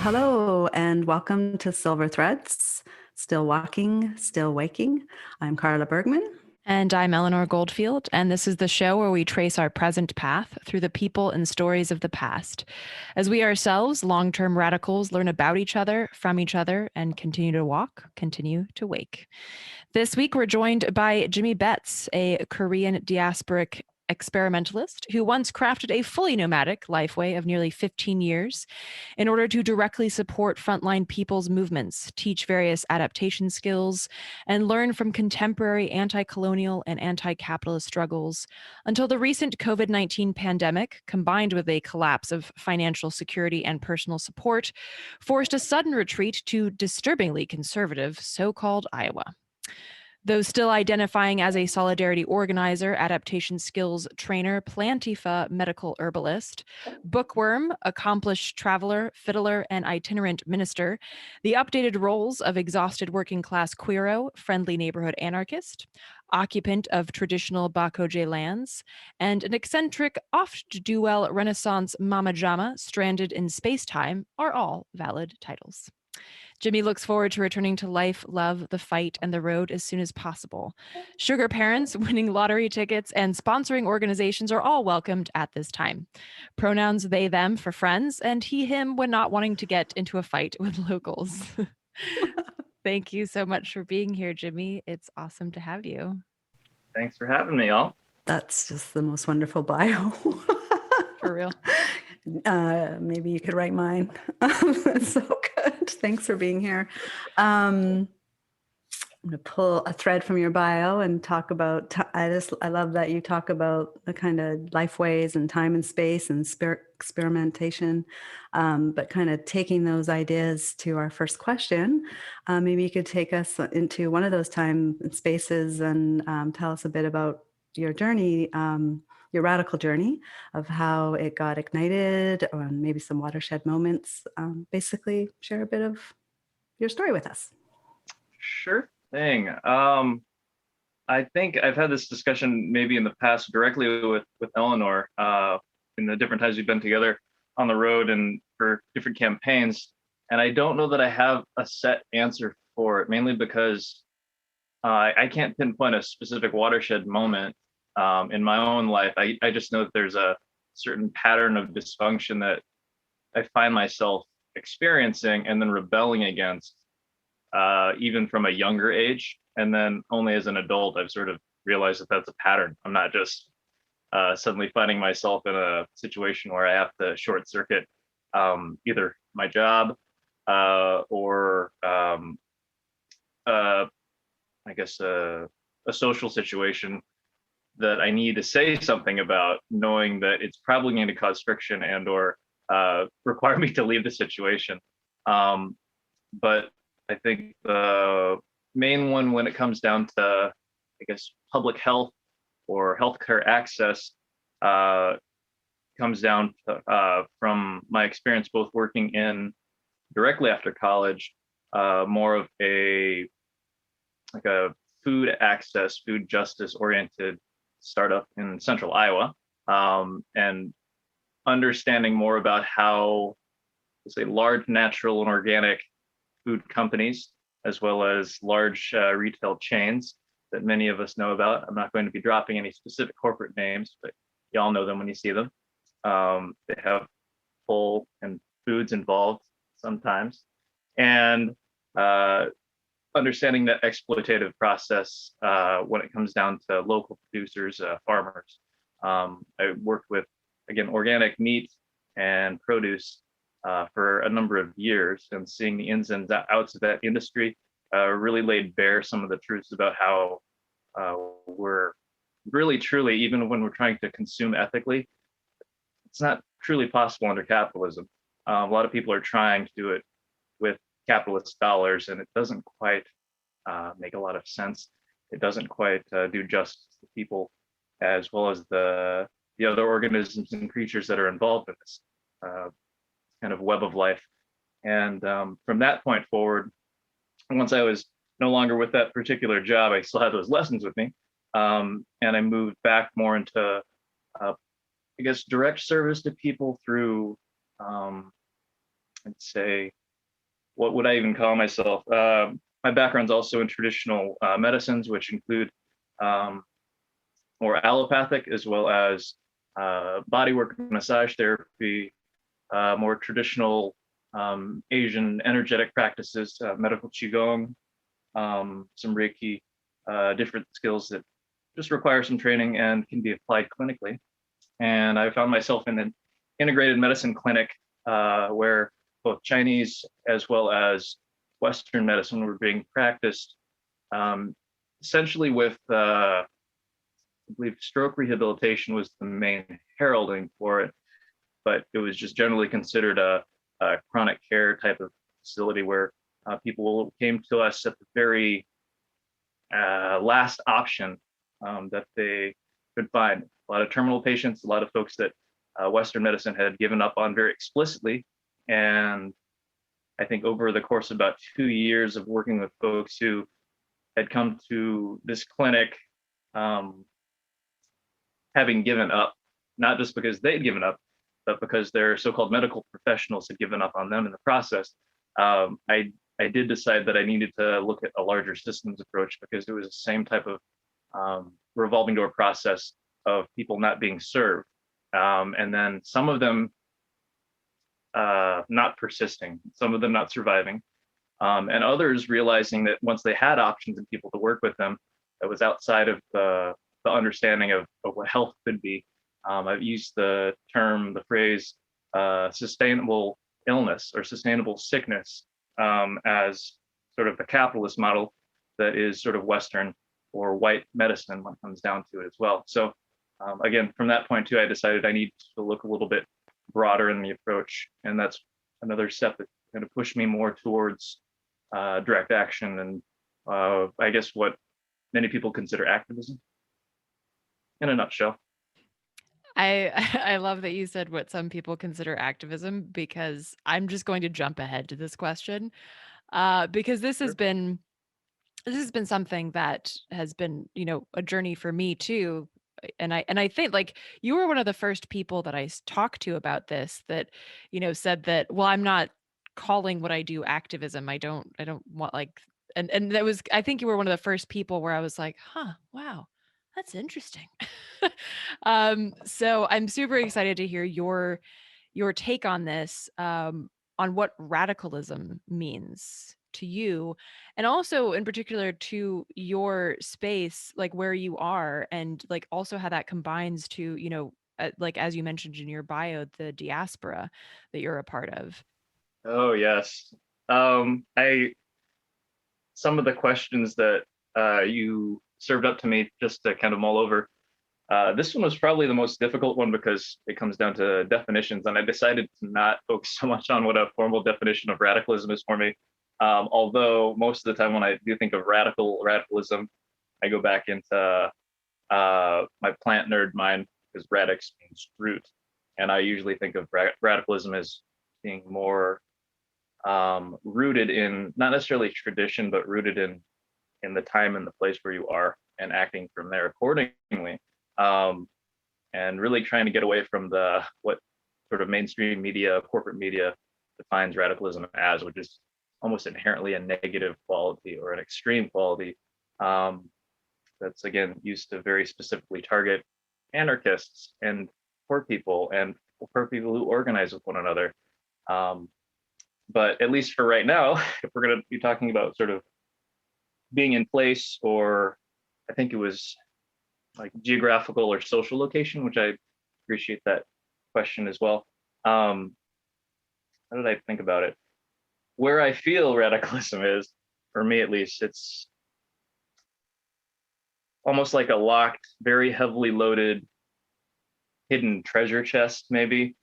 Hello, and welcome to Silver Threads. Still walking, still waking. I'm Carla Bergman. And I'm Eleanor Goldfield, and this is the show where we trace our present path through the people and stories of the past. As we ourselves, long term radicals, learn about each other, from each other, and continue to walk, continue to wake. This week, we're joined by Jimmy Betts, a Korean diasporic experimentalist who once crafted a fully nomadic lifeway of nearly 15 years in order to directly support frontline people's movements, teach various adaptation skills, and learn from contemporary anti colonial and anti capitalist struggles until the recent COVID-19 pandemic, combined with a collapse of financial security and personal support, forced a sudden retreat to disturbingly conservative so called Iowa. Though still identifying as a solidarity organizer, adaptation skills trainer, Plantifa medical herbalist, bookworm, accomplished traveler, fiddler, and itinerant minister, the updated roles of exhausted working class queero, friendly neighborhood anarchist, occupant of traditional Bakoje lands, and an eccentric, oft-do-well Renaissance mama jama stranded in space-time are all valid titles. Jimmy looks forward to returning to life, love, the fight, and the road as soon as possible. Sugar parents, winning lottery tickets, and sponsoring organizations are all welcomed at this time. Pronouns they, them for friends, and he, him when not wanting to get into a fight with locals. Thank you so much for being here, Jimmy. It's awesome to have you. Thanks for having me, all. That's just the most wonderful bio. For real. Maybe you could write mine. It's so good. Thanks for being here. I'm going to pull a thread from your bio and talk about, I love that you talk about the kind of life ways and time and space and experimentation, but kind of taking those ideas to our first question. Maybe you could take us into one of those time and spaces and tell us a bit about your journey, your radical journey of how it got ignited, or maybe some watershed moments. Basically, share a bit of your story with us. Sure thing. I think I've had this discussion maybe in the past directly with Eleanor in the different times we've been together on the road and for different campaigns. And I don't know that I have a set answer for it, mainly because I can't pinpoint a specific watershed moment in my own life. I just know that there's a certain pattern of dysfunction that I find myself experiencing and then rebelling against, even from a younger age. And then only as an adult, I've sort of realized that that's a pattern. I'm not just suddenly finding myself in a situation where I have to short circuit either my job or I guess a social situation that I need to say something about, knowing that it's probably going to cause friction and or require me to leave the situation. But I think the main one when it comes down to, I guess, public health or healthcare access comes down to, from my experience both working in directly after college, more of a food access, food justice oriented startup in central Iowa, and understanding more about how, say, large natural and organic food companies, as well as large retail chains that many of us know about. I'm not going to be dropping any specific corporate names, but y'all know them when you see them. They have full and foods involved sometimes. And understanding that exploitative process when it comes down to local producers, farmers. I worked with, again, organic meat and produce for a number of years, and seeing the ins and outs of that industry really laid bare some of the truths about how we're really, truly, even when we're trying to consume ethically, it's not truly possible under capitalism. A lot of people are trying to do it with capitalist dollars, and it doesn't quite make a lot of sense. It doesn't quite do justice to people, as well as the other organisms and creatures that are involved in this kind of web of life. And from that point forward, once I was no longer with that particular job, I still had those lessons with me, and I moved back more into, I guess, direct service to people through I'd say, what would I even call myself? My background's also in traditional medicines, which include more allopathic as well as bodywork, massage therapy, more traditional Asian energetic practices, medical qigong, some Reiki, different skills that just require some training and can be applied clinically. And I found myself in an integrated medicine clinic where both Chinese as well as Western medicine were being practiced, essentially with, I believe, stroke rehabilitation was the main heralding for it, but it was just generally considered a chronic care type of facility where people came to us at the very last option that they could find. A lot of terminal patients, a lot of folks that Western medicine had given up on very explicitly. And I think over the course of about 2 years of working with folks who had come to this clinic having given up, not just because they'd given up, but because their so-called medical professionals had given up on them in the process, I did decide that I needed to look at a larger systems approach, because it was the same type of revolving door process of people not being served. And then some of them not persisting, some of them not surviving, and others realizing that once they had options and people to work with them, that was outside of the understanding of what health could be. I've used the phrase sustainable illness or sustainable sickness as sort of the capitalist model that is sort of Western or white medicine when it comes down to it as well. So again, from that point too, I decided I need to look a little bit broader in the approach. And that's another step that kind of pushed me more towards direct action and I guess what many people consider activism in a nutshell. I love that you said what some people consider activism, because I'm just going to jump ahead to this question, because this has Sure. been something that has been, a journey for me too. And I think, like, you were one of the first people that I talked to about this that, said that, well, I'm not calling what I do activism. I don't want, like, and that was, I think you were one of the first people where I was like, huh, wow, that's interesting. So I'm super excited to hear your take on this, on what radicalism means to you, and also in particular to your space, like where you are, and like also how that combines to, like as you mentioned in your bio, the diaspora that you're a part of. Oh yes. I Some of the questions that you served up to me just to kind of mull over. This one was probably the most difficult one because it comes down to definitions, and I decided to not focus so much on what a formal definition of radicalism is for me. Although most of the time when I do think of radicalism, I go back into my plant nerd mind, because radix means root, and I usually think of radicalism as being more rooted in not necessarily tradition, but rooted in the time and the place where you are and acting from there accordingly. And really trying to get away from what sort of mainstream media, corporate media defines radicalism as, which is almost inherently a negative quality or an extreme quality that's again used to very specifically target anarchists and poor people who organize with one another. But at least for right now, if we're going to be talking about sort of being in place, or I think it was like geographical or social location, which I appreciate that question as well. How did I think about it? Where I feel radicalism is, for me at least, it's almost like a locked, very heavily loaded, hidden treasure chest, maybe,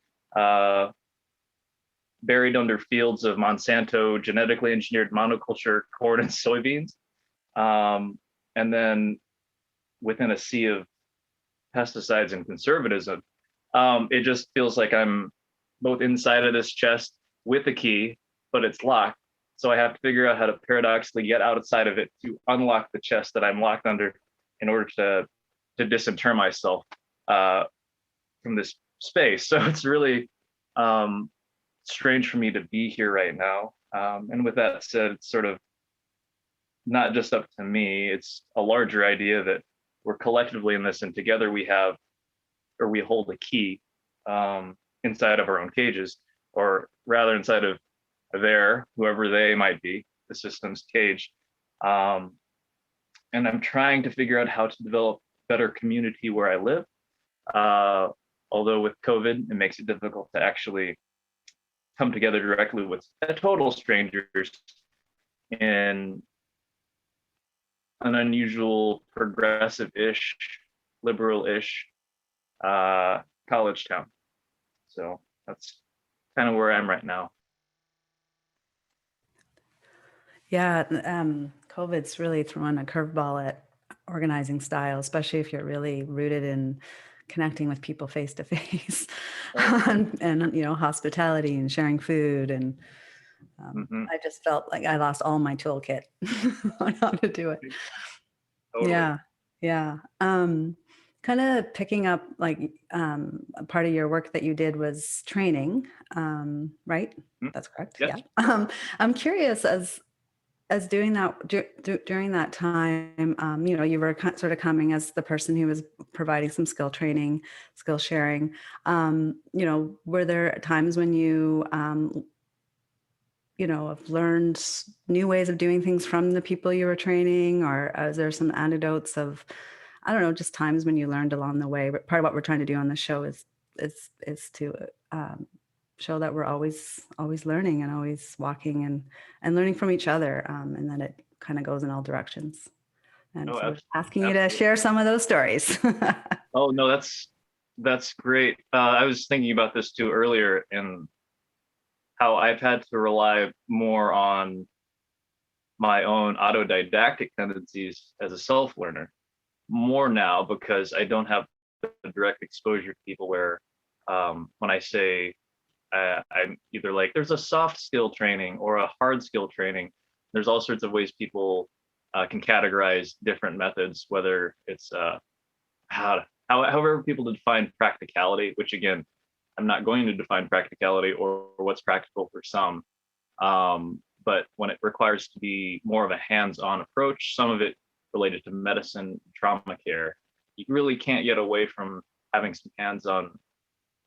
buried under fields of Monsanto genetically engineered monoculture corn and soybeans. And then within a sea of pesticides and conservatism, it just feels like I'm both inside of this chest with a key, but it's locked. So I have to figure out how to paradoxically get outside of it to unlock the chest that I'm locked under in order to disinter myself from this space. So it's really strange for me to be here right now. And with that said, it's sort of not just up to me, it's a larger idea that we're collectively in this, and together we have, or we hold a key inside of our own cages, or rather inside of whoever they might be, the system's cage. And I'm trying to figure out how to develop better community where I live. Although with COVID, it makes it difficult to actually come together directly with total strangers in an unusual, progressive-ish, liberal-ish college town. So that's kind of where I'm right now. Yeah, COVID's really thrown a curveball at organizing style, especially if you're really rooted in connecting with people face to face, and hospitality and sharing food. And I just felt like I lost all my toolkit on how to do it. Totally. Yeah. Kind of picking up, like, a part of your work that you did was training, right? That's correct. Yes. Yeah. I'm curious, as doing that during that time, you were sort of coming as the person who was providing some skill training, skill sharing. Were there times when you have learned new ways of doing things from the people you were training, or is there some anecdotes of, I don't know, just times when you learned along the way? But part of what we're trying to do on the show is to show that we're always learning and always walking and learning from each other, and then it kind of goes in all directions. And so I'm asking you to share some of those stories. Oh no, that's great. I was thinking about this too earlier, and how I've had to rely more on my own autodidactic tendencies as a self-learner more now, because I don't have the direct exposure to people where when I say I'm either like, there's a soft skill training or a hard skill training, there's all sorts of ways people can categorize different methods, whether it's however people define practicality, which again, I'm not going to define practicality or what's practical for some. But when it requires to be more of a hands-on approach, some of it related to medicine, trauma care, you really can't get away from having some hands-on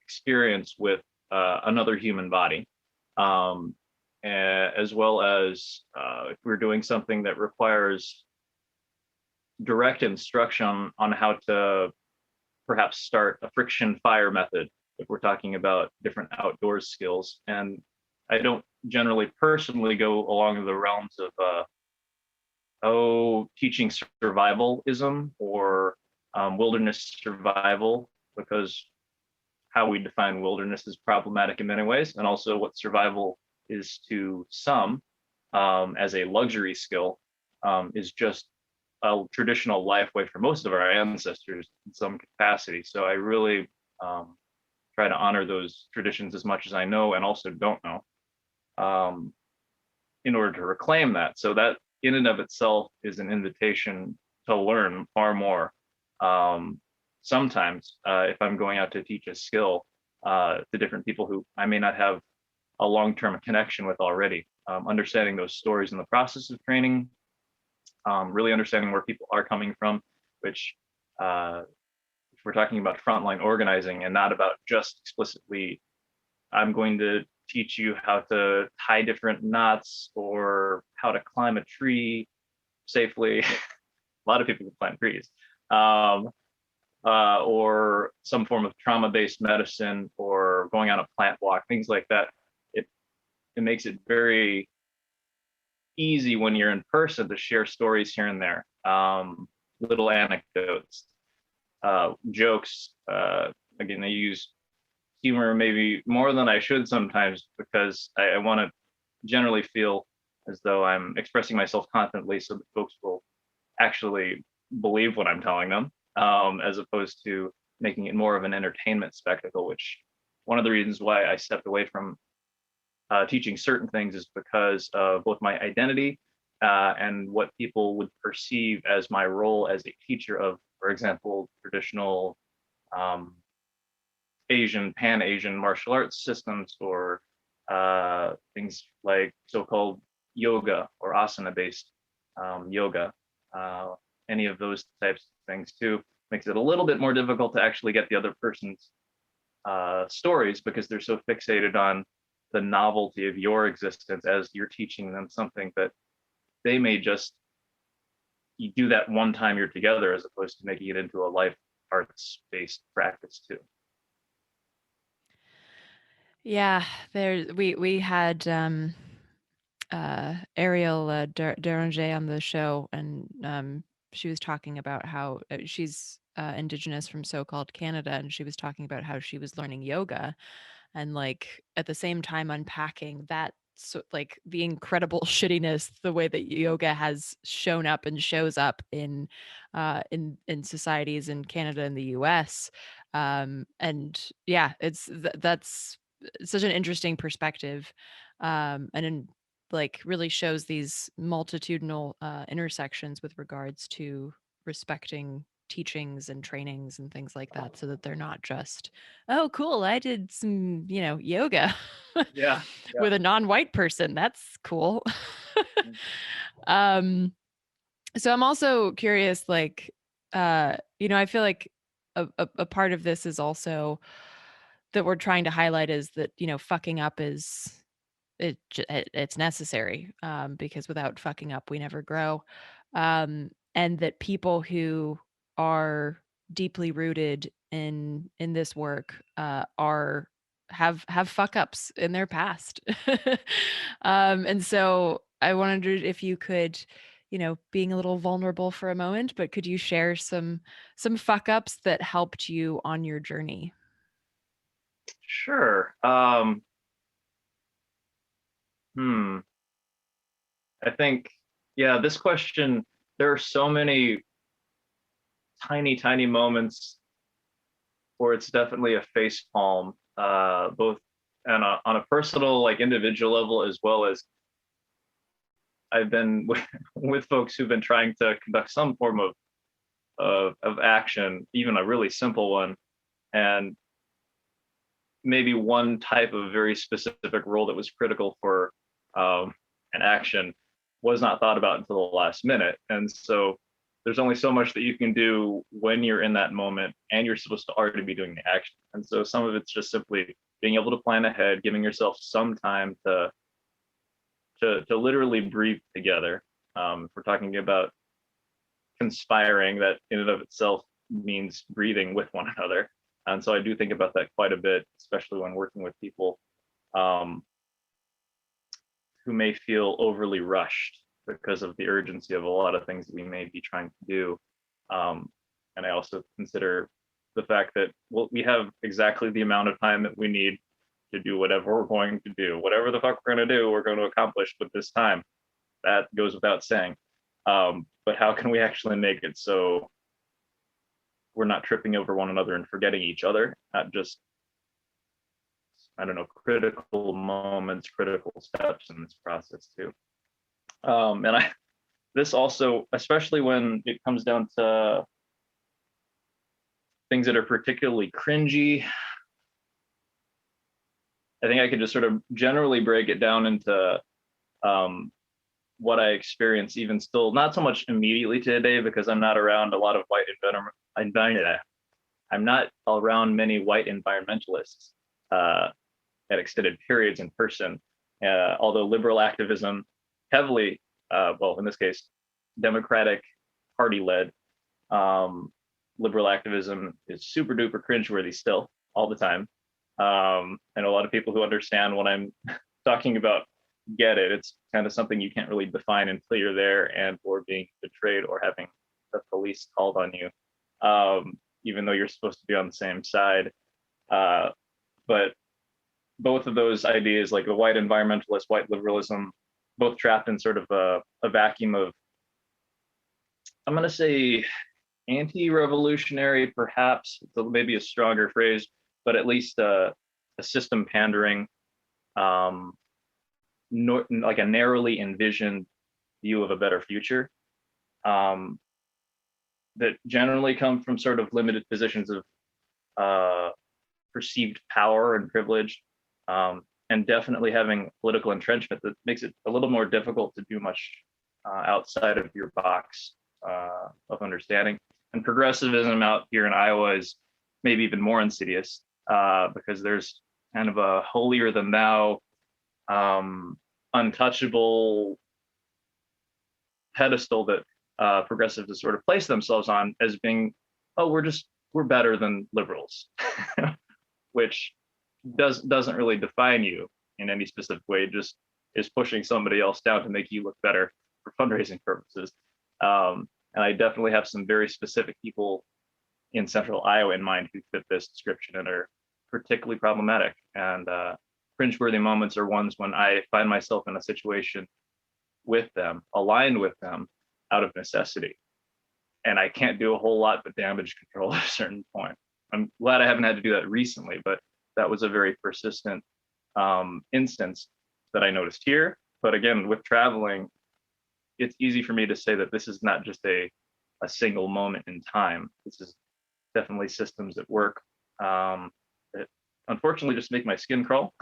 experience with another human body, as well as if we're doing something that requires direct instruction on how to perhaps start a friction fire method, if we're talking about different outdoors skills. And I don't generally personally go along the realms of teaching survivalism or wilderness survival, because how we define wilderness is problematic in many ways, and also what survival is to some as a luxury skill is just a traditional life way for most of our ancestors in some capacity. So I really try to honor those traditions as much as I know and also don't know, in order to reclaim that. So that in and of itself is an invitation to learn far more. Sometimes if I'm going out to teach a skill to different people who I may not have a long-term connection with already, understanding those stories in the process of training, really understanding where people are coming from, which if we're talking about frontline organizing and not about just explicitly, I'm going to teach you how to tie different knots or how to climb a tree safely. A lot of people can climb trees. Or some form of trauma-based medicine, or going on a plant walk, things like that. It makes it very easy when you're in person to share stories here and there, little anecdotes, jokes. Again, I use humor maybe more than I should sometimes, because I want to generally feel as though I'm expressing myself confidently so that folks will actually believe what I'm telling them, as opposed to making it more of an entertainment spectacle, which one of the reasons why I stepped away from teaching certain things is because of both my identity and what people would perceive as my role as a teacher of, for example, traditional Pan-Asian martial arts systems, or things like so-called yoga or asana-based yoga, any of those types of things too, makes it a little bit more difficult to actually get the other person's stories, because they're so fixated on the novelty of your existence as you're teaching them something that they may just, you do that one time you're together, as opposed to making it into a life arts based practice too. Yeah, we had Ariel Deranger on the show, and she was talking about how she's indigenous from so-called Canada, and she was talking about how she was learning yoga, and like at the same time unpacking that, so like the incredible shittiness, the way that yoga has shown up and shows up in societies in Canada and the US. And yeah, that's such an interesting perspective, and in, like really shows these multitudinal intersections with regards to respecting teachings and trainings and things like that, so that they're not just, oh cool, I did some, yoga Yeah, yeah. with a non-white person, that's cool. um so I'm also curious, like I feel like a part of this is also that we're trying to highlight is that, fucking up is, it's necessary, because without fucking up we never grow, and that people who are deeply rooted in this work are have fuck ups in their past. And so I wondered if you could, being a little vulnerable for a moment, but could you share some fuck ups that helped you on your journey? Sure. I think, yeah, this question, there are so many tiny moments where it's definitely a face palm, both on a personal, like individual level, as well as I've been with folks who've been trying to conduct some form of action, even a really simple one, and maybe one type of very specific role that was critical for an action was not thought about until the last minute. And so there's only so much that you can do when you're in that moment, and you're supposed to already be doing the action. And so some of it's just simply being able to plan ahead, giving yourself some time to literally breathe together. If we're talking about conspiring, that in and of itself means breathing with one another. And so I do think about that quite a bit, especially when working with people who may feel overly rushed because of the urgency of a lot of things that we may be trying to do. And I also consider the fact that, well, we have exactly the amount of time that we need to do whatever we're going to do. Whatever the fuck we're going to do, we're going to accomplish with this time. That goes without saying. But how can we actually make it so we're not tripping over one another and forgetting each other, not just, I don't know, critical moments, critical steps in this process too. And this also, especially when it comes down to things that are particularly cringy, I think I could just sort of generally break it down into what I experience, even still, not so much immediately today, because I'm not around a lot of I'm not around many white environmentalists at extended periods in person. Although liberal activism, heavily, well, in this case, Democratic Party-led liberal activism is super duper cringeworthy still, all the time. And a lot of people who understand what I'm talking about get it. It's kind of something you can't really define until you're there and or being betrayed or having the police called on you, even though you're supposed to be on the same side. But both of those ideas, like the white environmentalist, white liberalism, both trapped in sort of a vacuum of, I'm going to say, anti-revolutionary, perhaps, maybe a stronger phrase, but at least a system pandering, like a narrowly envisioned view of a better future, that generally come from sort of limited positions of perceived power and privilege, and definitely having political entrenchment that makes it a little more difficult to do much outside of your box of understanding. And progressivism out here in Iowa is maybe even more insidious because there's kind of a holier than thou, untouchable pedestal that progressives have sort of placed themselves on as being, oh, we're better than liberals, which doesn't really define you in any specific way. It just is pushing somebody else down to make you look better for fundraising purposes. And I definitely have some very specific people in central Iowa in mind who fit this description and are particularly problematic. And cringeworthy moments are ones when I find myself in a situation with them, aligned with them out of necessity. And I can't do a whole lot but damage control at a certain point. I'm glad I haven't had to do that recently, but that was a very persistent instance that I noticed here. But again, with traveling, it's easy for me to say that this is not just a single moment in time. This is definitely systems at work that unfortunately just make my skin crawl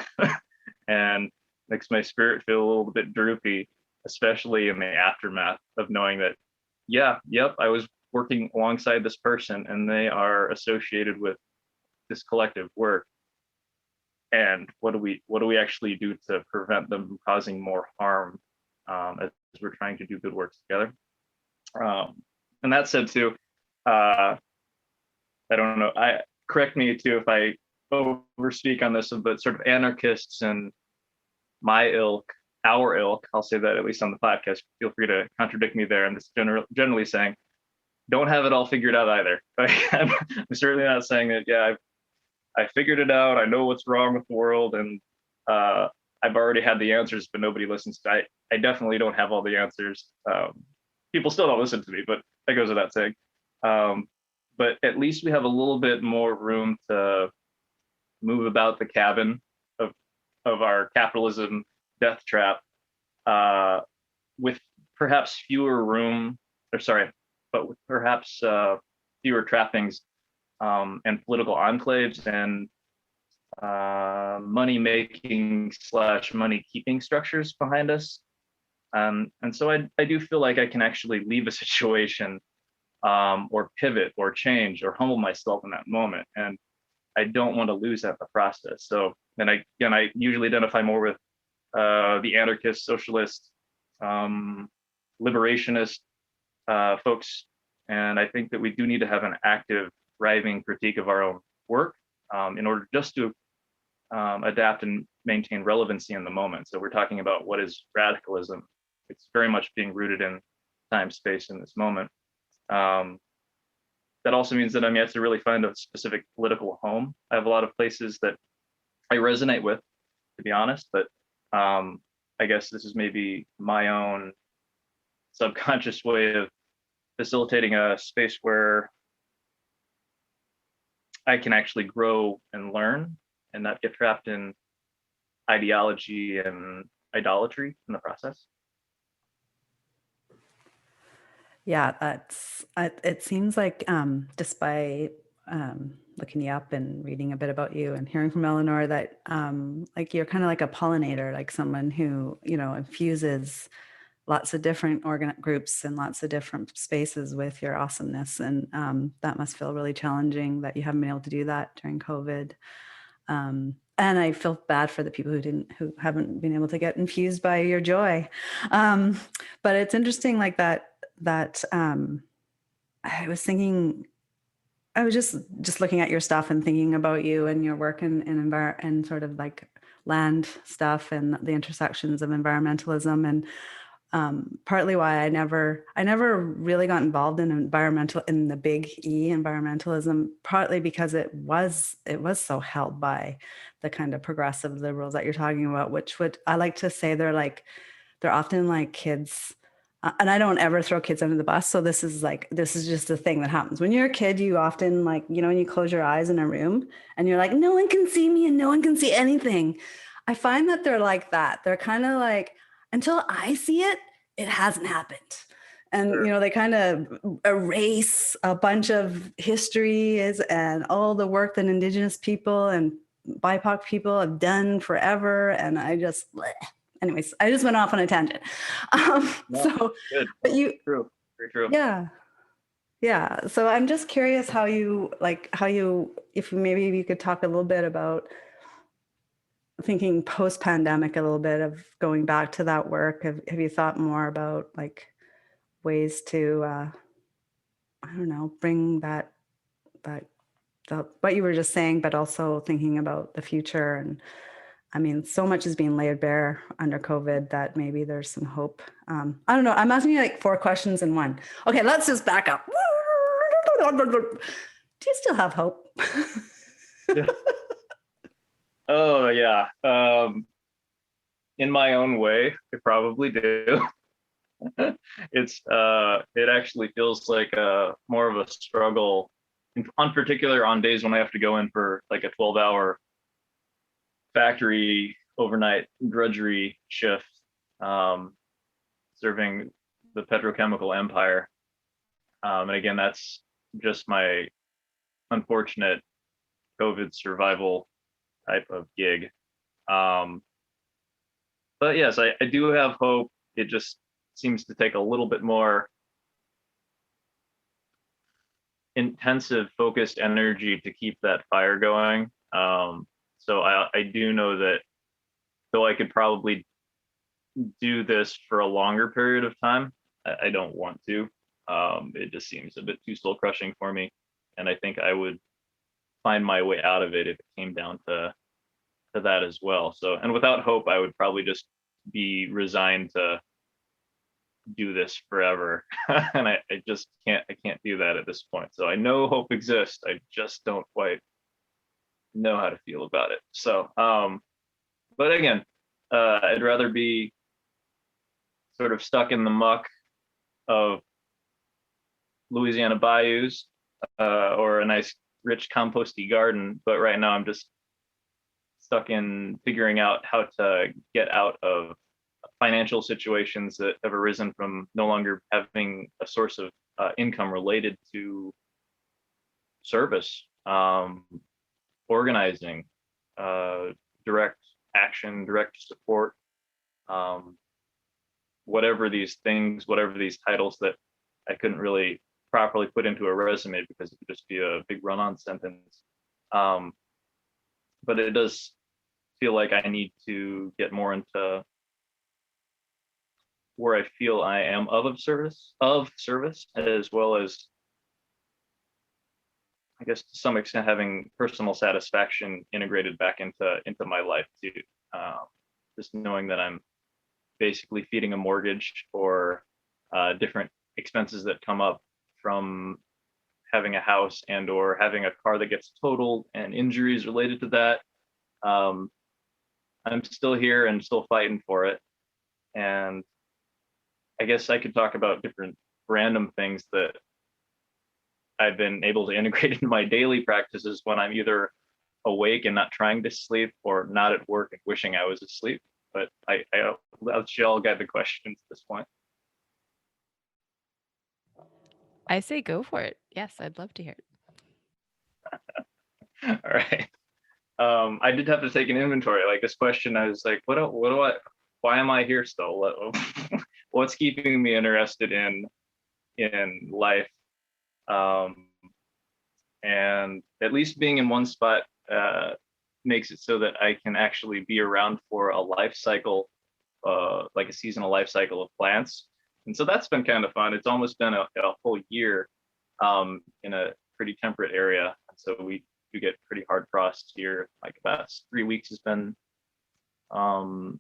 and makes my spirit feel a little bit droopy, especially in the aftermath of knowing that, I was working alongside this person and they are associated with this collective work. And what do we actually do to prevent them from causing more harm as we're trying to do good work together? And that said too, I don't know, correct me too if I overspeak on this, but sort of anarchists and my ilk, our ilk, I'll say that at least on the podcast, feel free to contradict me there. And this generally saying, don't have it all figured out either. I'm certainly not saying that, I figured it out, I know what's wrong with the world, and I've already had the answers, but nobody listens to. I definitely don't have all the answers. People still don't listen to me, but that goes without saying. But at least we have a little bit more room to move about the cabin of our capitalism death trap, with perhaps with perhaps fewer trappings and political enclaves and money making / money keeping structures behind us. And so I do feel like I can actually leave a situation or pivot or change or humble myself in that moment. And I don't want to lose that in the process. So, and I usually identify more with the anarchist, socialist, liberationist folks. And I think that we do need to have an active, thriving critique of our own work in order just to adapt and maintain relevancy in the moment. So we're talking about what is radicalism. It's very much being rooted in time, space in this moment. That also means that I'm yet to really find a specific political home. I have a lot of places that I resonate with, to be honest, but I guess this is maybe my own subconscious way of facilitating a space where I can actually grow and learn and not get trapped in ideology and idolatry in the process. Yeah, it seems like just by looking you up and reading a bit about you and hearing from Eleanor that like you're kind of like a pollinator, like someone who, infuses lots of different groups and lots of different spaces with your awesomeness. And that must feel really challenging that you haven't been able to do that during COVID. And I feel bad for the people who haven't been able to get infused by your joy. But it's interesting like that I was thinking, I was just looking at your stuff and thinking about you and your work and sort of like land stuff and the intersections of environmentalism, and partly why I never really got involved in the big E environmentalism, partly because it was so held by the kind of progressive liberals that you're talking about, which I like to say they're often like kids. And I don't ever throw kids under the bus. So this is just a thing that happens. When you're a kid, you often when you close your eyes in a room and you're like, no one can see me and no one can see anything. I find that they're like that. They're kind of like, until I see it, it hasn't happened. And, they kind of erase a bunch of histories and all the work that Indigenous people and BIPOC people have done forever. And I just, bleh. Anyways, I just went off on a tangent. No, good. But you, True. Very true. yeah. Yeah. So I'm just curious if maybe you could talk a little bit about thinking post-pandemic, a little bit of going back to that work. Have you thought more about like ways to, I don't know, bring that, what you were just saying, but also thinking about the future. And I mean, so much is being laid bare under COVID that maybe there's some hope. I don't know. I'm asking you like 4 questions in one. Okay, let's just back up. Do you still have hope? Yeah. Oh yeah. In my own way, I probably do. It actually feels like more of a struggle, in particular on days when I have to go in for like a 12-hour factory overnight drudgery shift, serving the petrochemical empire. And again, that's just my unfortunate COVID survival type of gig. But yes, I do have hope. It just seems to take a little bit more intensive, focused energy to keep that fire going. So I do know that though I could probably do this for a longer period of time, I don't want to. It just seems a bit too soul crushing for me. And I think I would find my way out of it if it came down to that as well. So, and without hope, I would probably just be resigned to do this forever. And I just can't do that at this point. So I know hope exists. I just don't quite know how to feel about it. So, but again, I'd rather be sort of stuck in the muck of Louisiana bayous, or a nice rich composty garden. But right now I'm just stuck in figuring out how to get out of financial situations that have arisen from no longer having a source of income related to service, organizing, direct action, direct support, whatever these things, whatever these titles that I couldn't really properly put into a resume because it would just be a big run-on sentence. But it does feel like I need to get more into where I feel I am of service, as well as, I guess, to some extent, having personal satisfaction integrated back into my life too. Just knowing that I'm basically feeding a mortgage or different expenses that come up from having a house and or having a car that gets totaled and injuries related to that. I'm still here and still fighting for it. And I guess I could talk about different random things that I've been able to integrate into my daily practices when I'm either awake and not trying to sleep or not at work and wishing I was asleep. But I'll let you all get the questions at this point. I say go for it. Yes, I'd love to hear it. All right. I did have to take an inventory. Like this question, I was like, why am I here still? What's keeping me interested in life? And at least being in one spot makes it so that I can actually be around for a life cycle, like a seasonal life cycle of plants. And so that's been kind of fun. It's almost been a whole year in a pretty temperate area. So we get pretty hard frost here. Like about 3 weeks has been 0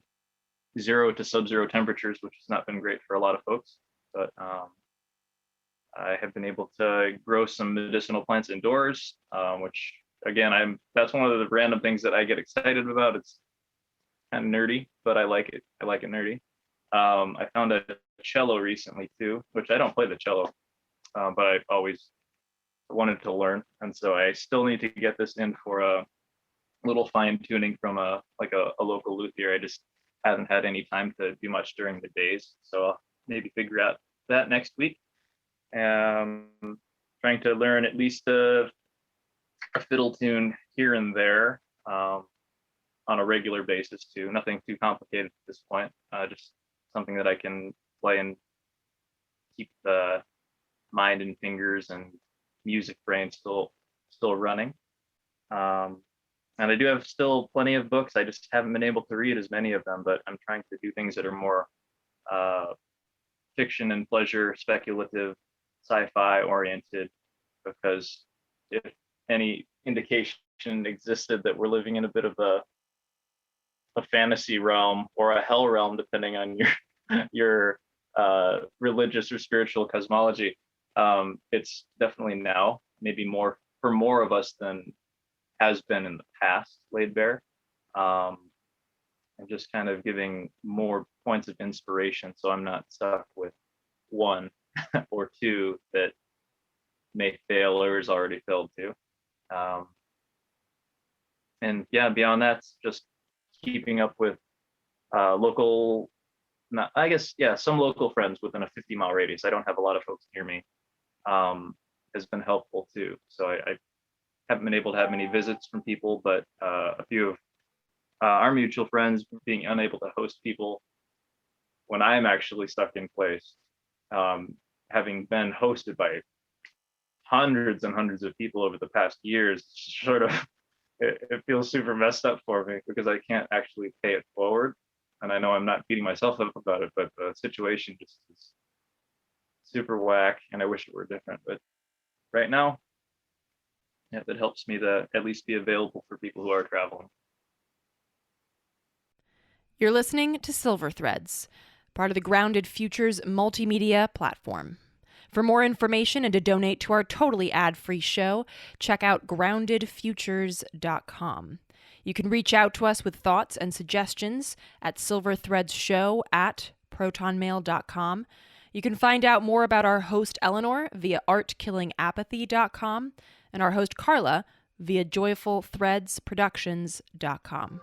to sub-zero temperatures, which has not been great for a lot of folks. But I have been able to grow some medicinal plants indoors, which again, that's one of the random things that I get excited about. It's kind of nerdy, but I like it. I like it nerdy. I found a cello recently too, which I don't play the cello, but I've always wanted to learn. And so I still need to get this in for a little fine tuning from a local luthier. I just haven't had any time to do much during the days. So I'll maybe figure out that next week. Trying to learn at least a fiddle tune here and there. I on a regular basis too. Nothing too complicated at this point. Just something that I can play and keep the mind and fingers and music brain still running. And I do have still plenty of books. I just haven't been able to read as many of them, but I'm trying to do things that are more fiction and pleasure, speculative, sci-fi oriented, because if any indication existed that we're living in a bit of a fantasy realm or a hell realm, depending on your religious or spiritual cosmology, it's definitely now, maybe more for more of us than has been in the past, laid bare, and just kind of giving more points of inspiration, so I'm not stuck with one or two that may fail or is already failed to. And yeah, beyond that, just keeping up with local, not, I guess, yeah, some local friends within a 50-mile radius. I don't have a lot of folks near me. Has been helpful too. So I haven't been able to have many visits from people, but a few of our mutual friends being unable to host people when I'm actually stuck in place, having been hosted by hundreds and hundreds of people over the past years, sort of, it feels super messed up for me because I can't actually pay it forward. And I know I'm not beating myself up about it, but the situation just is super whack, and I wish it were different. But right now, yeah, that helps me to at least be available for people who are traveling. You're listening to Silver Threads, part of the Grounded Futures multimedia platform. For more information and to donate to our totally ad-free show, check out groundedfutures.com. You can reach out to us with thoughts and suggestions at silverthreadshow@protonmail.com. You can find out more about our host Eleanor via artkillingapathy.com and our host Carla via joyfulthreadsproductions.com.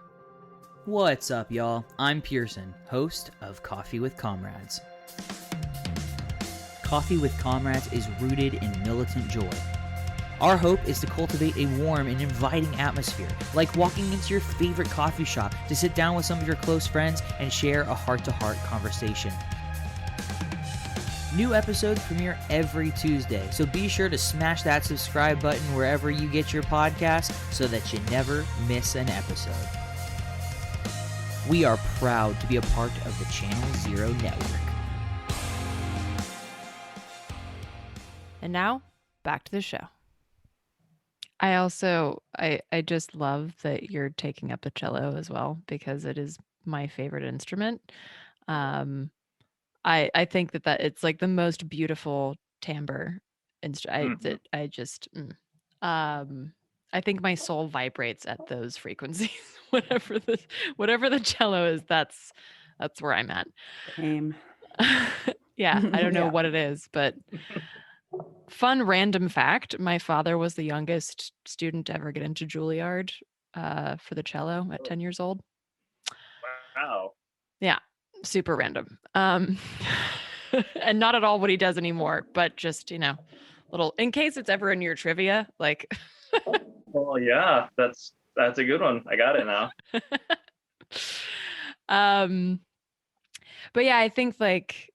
What's up, y'all? I'm Pearson, host of Coffee with Comrades. Coffee with Comrades is rooted in militant joy. Our hope is to cultivate a warm and inviting atmosphere, like walking into your favorite coffee shop to sit down with some of your close friends and share a heart-to-heart conversation. New episodes premiere every Tuesday, so be sure to smash that subscribe button wherever you get your podcast so that you never miss an episode. We are proud to be a part of the Channel Zero Network. And now, back to the show. I just love that you're taking up the cello as well, because it is my favorite instrument. I think that it's like the most beautiful timbre instrument. I think my soul vibrates at those frequencies. whatever the cello is, that's where I'm at. Same. Yeah, I don't know Yeah. what it is, but fun random fact, my father was the youngest student to ever get into Juilliard for the cello at 10 years old. Wow. Yeah, super random. And not at all what he does anymore, but just, little, in case it's ever in your trivia, like. Well, yeah, that's a good one. I got it now. But yeah, I think like,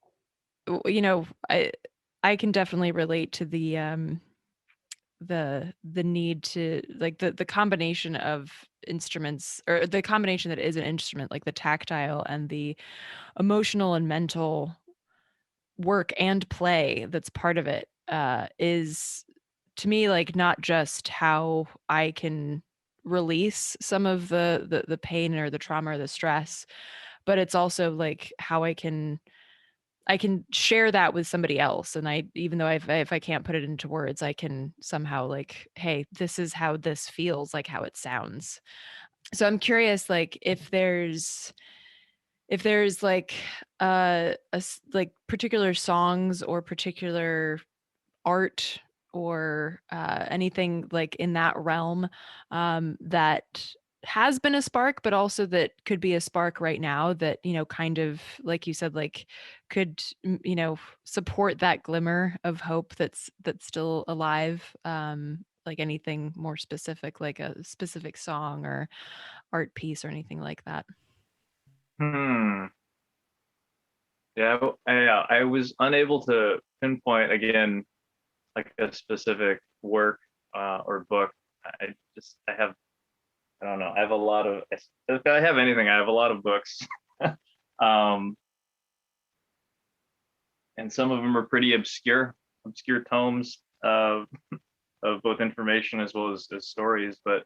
I can definitely relate to the need to like the combination of instruments, or the combination that is an instrument, like the tactile and the emotional and mental work and play that's part of it, is to me like not just how I can release some of the pain or the trauma or the stress, but it's also like how I can share that with somebody else. And even though if I can't put it into words, I can somehow like, hey, this is how this feels, like how it sounds. So I'm curious, like if there's like like particular songs or particular art or anything like in that realm that has been a spark, but also that could be a spark right now that, kind of, like you said, like could, support that glimmer of hope that's still alive, like anything more specific, like a specific song or art piece or anything like that? Yeah, I was unable to pinpoint again like a specific work or book. I have, I don't know. I have a lot of, if I have anything, I have a lot of books. um, and some of them are pretty obscure tomes of both information as well as stories. But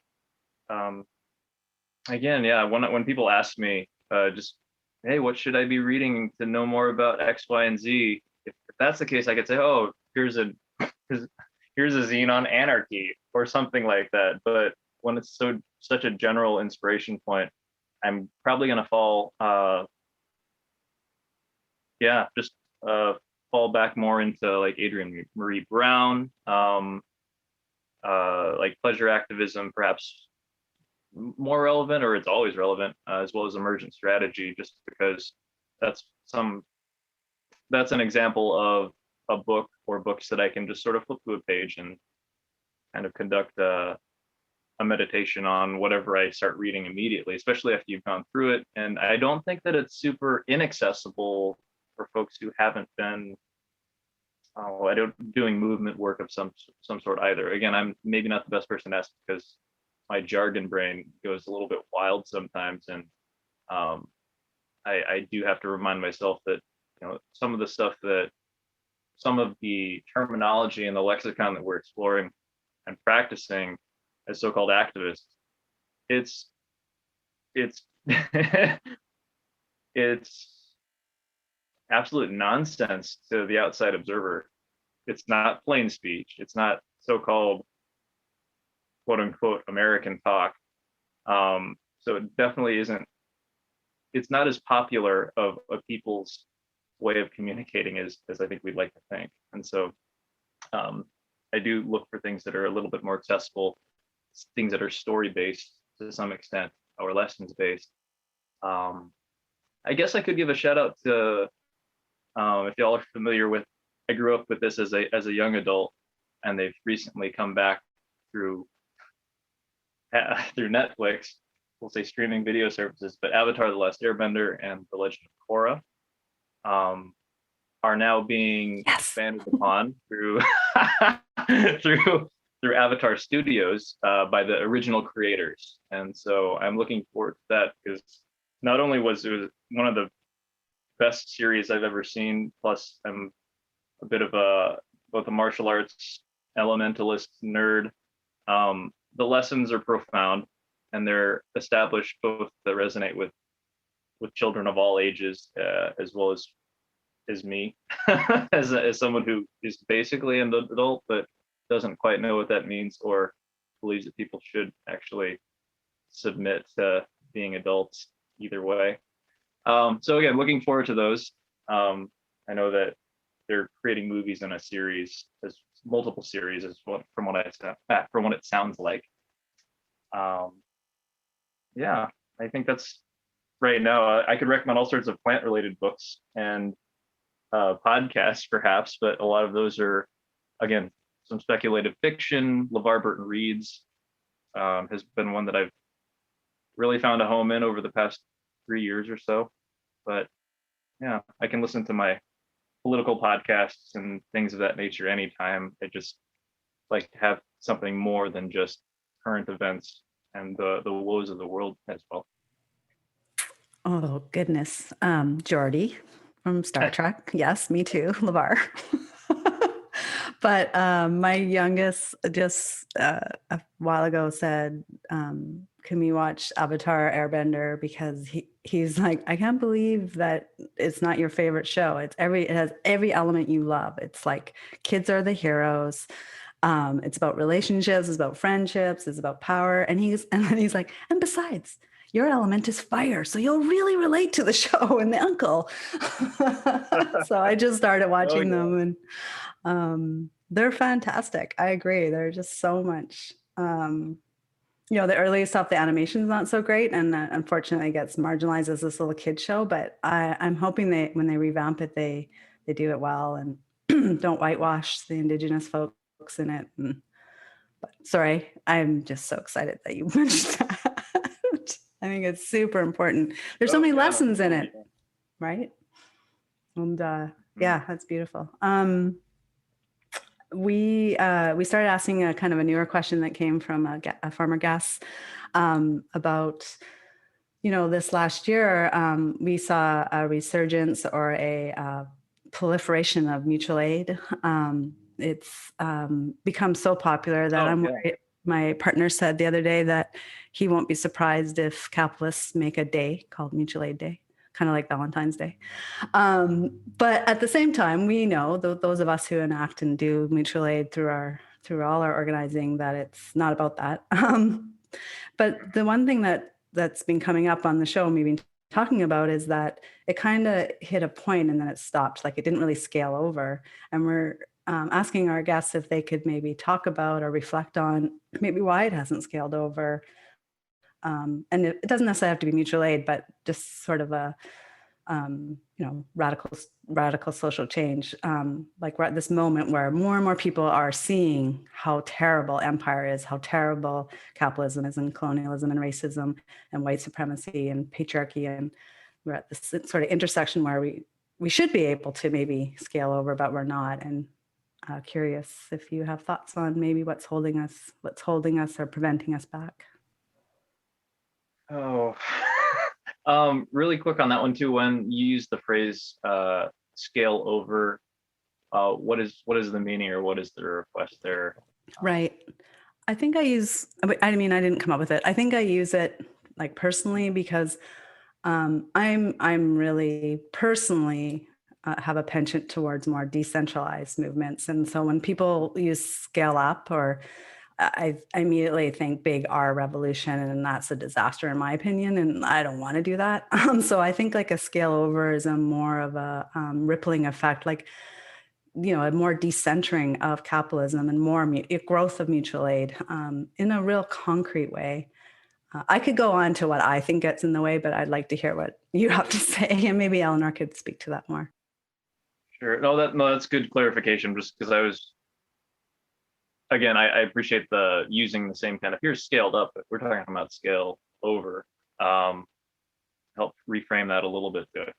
again, yeah, when people ask me just, hey, what should I be reading to know more about X, Y, and Z? If that's the case, I could say, oh, here's a zine on anarchy or something like that. But when it's such a general inspiration point, I'm probably gonna fall just fall back more into like Adrienne Marie Brown, like pleasure activism, perhaps more relevant, or it's always relevant, as well as emergent strategy, just because that's an example of a book or books that I can just sort of flip to a page and kind of conduct a meditation on whatever I start reading immediately, especially after you've gone through it. And I don't think that it's super inaccessible for folks who haven't been doing movement work of some sort either. Again, I'm maybe not the best person to ask because my jargon brain goes a little bit wild sometimes, and I do have to remind myself that some of the terminology and the lexicon that we're exploring and practicing as so-called activists, it's it's absolute nonsense to the outside observer. It's not plain speech. It's not so-called quote unquote American talk. So it definitely isn't. It's not as popular of a people's way of communicating as I think we'd like to think. And so I do look for things that are a little bit more accessible, things that are story-based to some extent or lessons-based. I guess I could give a shout out to, if y'all are familiar with, I grew up with this as a young adult, and they've recently come back through Netflix, we'll say streaming video services, but Avatar: The Last Airbender and The Legend of Korra are now being expanded upon through through Avatar Studios by the original creators. And so I'm looking forward to that, because not only was it one of the best series I've ever seen, plus I'm a bit of both a martial arts elementalist nerd. The lessons are profound, and they're established both to resonate with children of all ages, as well as me, as someone who is basically an adult but doesn't quite know what that means, or believes that people should actually submit to being adults either way. So again, looking forward to those. I know that they're creating movies in a series, as multiple series, from what it sounds like. Yeah, I think that's right now. I could recommend all sorts of plant-related books and podcasts, perhaps, but a lot of those are, again, some speculative fiction. LeVar Burton Reads has been one that I've really found a home in over the past 3 years or so. But yeah, I can listen to my political podcasts and things of that nature anytime. I just like to have something more than just current events and the woes of the world as well. Oh, goodness. Geordi from Star Trek. Yes, me too, LeVar. But my youngest just a while ago said, can we watch Avatar Airbender? Because he's like, I can't believe that it's not your favorite show. It has every element you love. It's like kids are the heroes. It's about relationships, it's about friendships, it's about power. And then he's like, and besides, your element is fire, so you'll really relate to the show and the uncle. So I just started watching them, and they're fantastic. I agree. They're just so much. The early stuff, the animation is not so great, and unfortunately it gets marginalized as this little kid show. But I'm hoping when they revamp it, they do it well and don't whitewash the Indigenous folks in it. And But sorry, I'm just so excited that you mentioned that. I think it's super important. There's so many lessons in it, right? And yeah, that's beautiful. We started asking a kind of a newer question that came from a former guest about, this last year, we saw a resurgence or a proliferation of mutual aid. It's become so popular that I'm worried. My partner said the other day that he won't be surprised if capitalists make a day called Mutual Aid Day, kind of like Valentine's Day. But at the same time, we know, those of us who enact and do mutual aid through all our organizing, that it's not about that. But the one thing that's been coming up on the show and we've been talking about is that it kind of hit a point and then it stopped. Like it didn't really scale over. And we're asking our guests if they could maybe talk about or reflect on maybe why it hasn't scaled over. And it doesn't necessarily have to be mutual aid, but just sort of a radical social change. Like we're at this moment where more and more people are seeing how terrible empire is, how terrible capitalism is, and colonialism and racism and white supremacy and patriarchy. And we're at this sort of intersection where we should be able to maybe scale over, but we're not. And curious if you have thoughts on maybe what's holding us or preventing us back. Oh, really quick on that one too. When you use the phrase scale over, what is the meaning or what is the request there? Right. I think I didn't come up with it. I think I use it like personally because I'm really personally have a penchant towards more decentralized movements. And so when people use scale up, or I immediately think big R revolution, and that's a disaster in my opinion. And I don't want to do that. So I think like a scale over is a more of a rippling effect, like, a more decentering of capitalism and more growth of mutual aid in a real concrete way. I could go on to what I think gets in the way, but I'd like to hear what you have to say. And maybe Eleanor could speak to that more. Sure. No, that's good clarification, just because I was, again, I appreciate the using the same kind of, here's scaled up, but we're talking about scale over. Help reframe that a little bit good.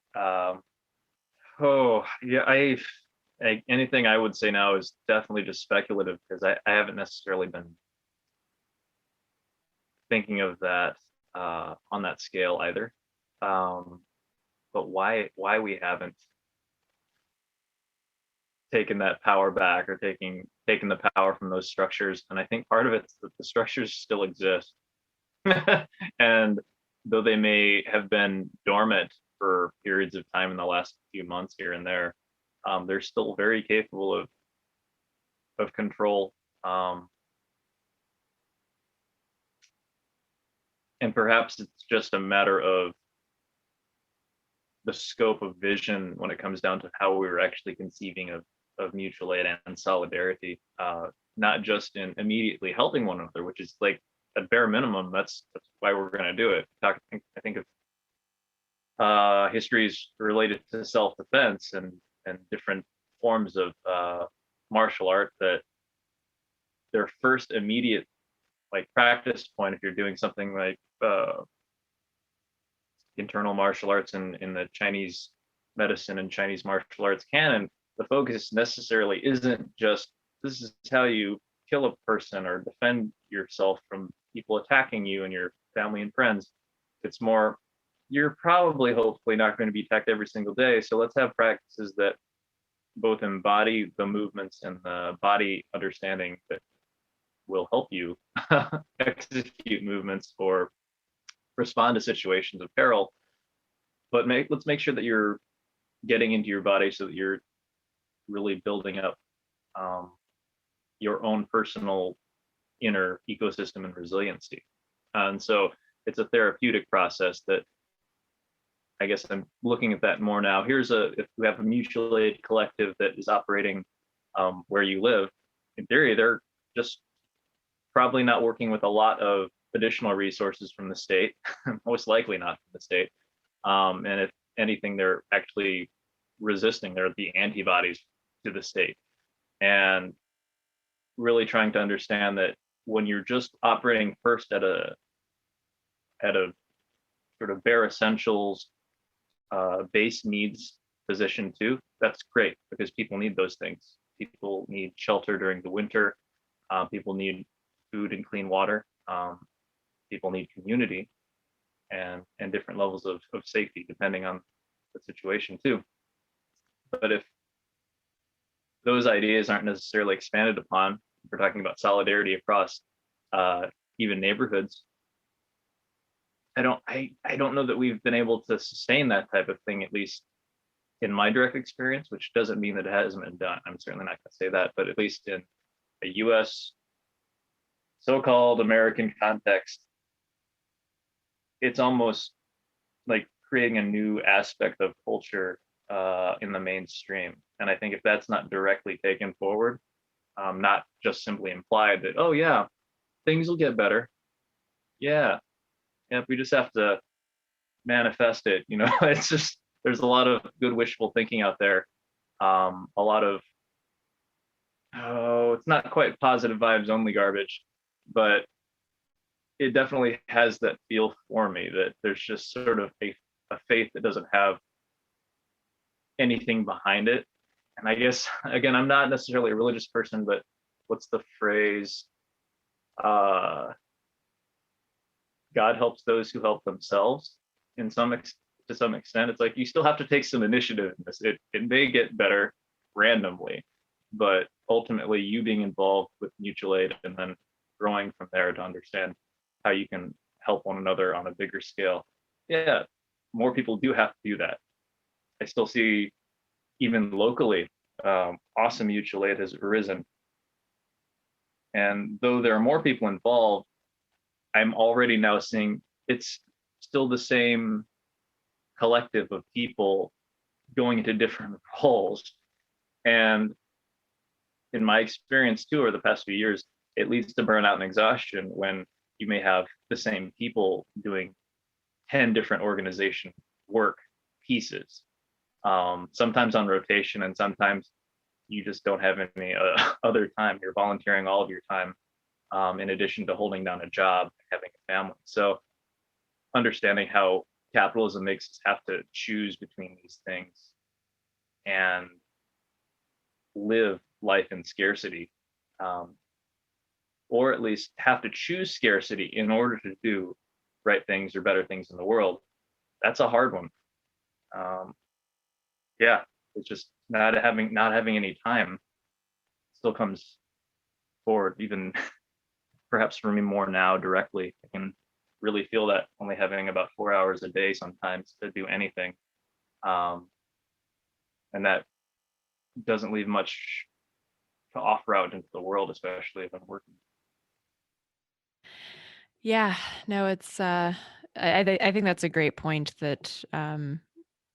Anything I would say now is definitely just speculative, because I haven't necessarily been thinking of that on that scale either. But why we haven't taken that power back, or taken the power from those structures. And I think part of it's that the structures still exist. And though they may have been dormant for periods of time in the last few months here and there, they're still very capable of control. And perhaps it's just a matter of the scope of vision when it comes down to how we're actually conceiving of mutual aid and solidarity, not just in immediately helping one another, which is like at bare minimum, that's why we're going to do it. I think of histories related to self-defense and different forms of martial art, that their first immediate like practice point, if you're doing something like internal martial arts in the Chinese medicine and Chinese martial arts canon, the focus necessarily isn't just this is how you kill a person or defend yourself from people attacking you and your family and friends. It's more, you're probably hopefully not going to be attacked every single day, so let's have practices that both embody the movements and the body understanding that will help you execute movements or respond to situations of peril. But let's make sure that you're getting into your body so that you're really building up your own personal inner ecosystem and resiliency. And so it's a therapeutic process that I guess I'm looking at that more now. If we have a mutual aid collective that is operating where you live, in theory, they're just probably not working with a lot of additional resources from the state, most likely not from the state. And if anything, they're actually resisting. They're the antibodies to the state. And really trying to understand that when you're just operating first at a sort of bare essentials, base needs position too, that's great, because people need those things. People need shelter during the winter. People need food and clean water. People need community and different levels of safety depending on the situation too. But if those ideas aren't necessarily expanded upon, we're talking about solidarity across even neighborhoods, I don't know that we've been able to sustain that type of thing, at least in my direct experience, which doesn't mean that it hasn't been done. I'm certainly not going to say that, but at least in a US so-called American context, it's almost like creating a new aspect of culture in the mainstream. And I think if that's not directly taken forward, not just simply implied that, oh yeah, things will get better. Yeah, we just have to manifest it. It's just, there's a lot of good wishful thinking out there. A lot of, it's not quite positive vibes only garbage, but it definitely has that feel for me that there's just sort of a faith that doesn't have anything behind it. And I guess, again, I'm not necessarily a religious person, but what's the phrase? God helps those who help themselves to some extent. It's like you still have to take some initiative in this. It may get better randomly, but ultimately you being involved with mutual aid and then growing from there to understand how you can help one another on a bigger scale. Yeah, more people do have to do that. I still see, even locally, awesome mutual aid has arisen. And though there are more people involved, I'm already now seeing it's still the same collective of people going into different roles. And in my experience too, over the past few years, it leads to burnout and exhaustion when you may have the same people doing 10 different organization work pieces, sometimes on rotation, and sometimes you just don't have any other time. You're volunteering all of your time, in addition to holding down a job, having a family. So understanding how capitalism makes us have to choose between these things and live life in scarcity, or at least have to choose scarcity in order to do right things or better things in the world, that's a hard one. Yeah, it's just not having any time still comes forward, even perhaps for me more now directly. I can really feel that only having about 4 hours a day sometimes to do anything. And that doesn't leave much to offer out into the world, especially if I'm working. Yeah, no, it's I think that's a great point that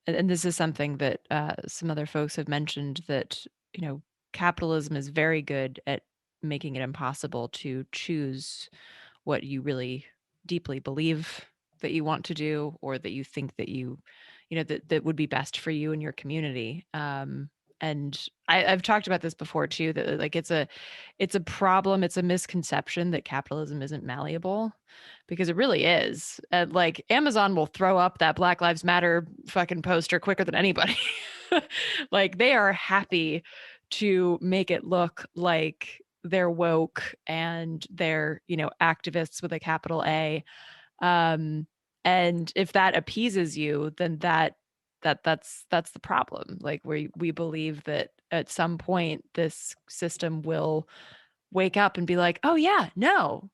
and this is something that some other folks have mentioned, that capitalism is very good at making it impossible to choose what you really deeply believe that you want to do, or that you think that that would be best for you and your community. And I've talked about this before too, that like it's a problem, it's a misconception that capitalism isn't malleable, because it really is. Like Amazon will throw up that Black Lives Matter fucking poster quicker than anybody. Like they are happy to make it look like they're woke and they're, activists with a capital A. And if that appeases you, then that's the problem. Like we believe that at some point this system will wake up and be like, oh yeah, no,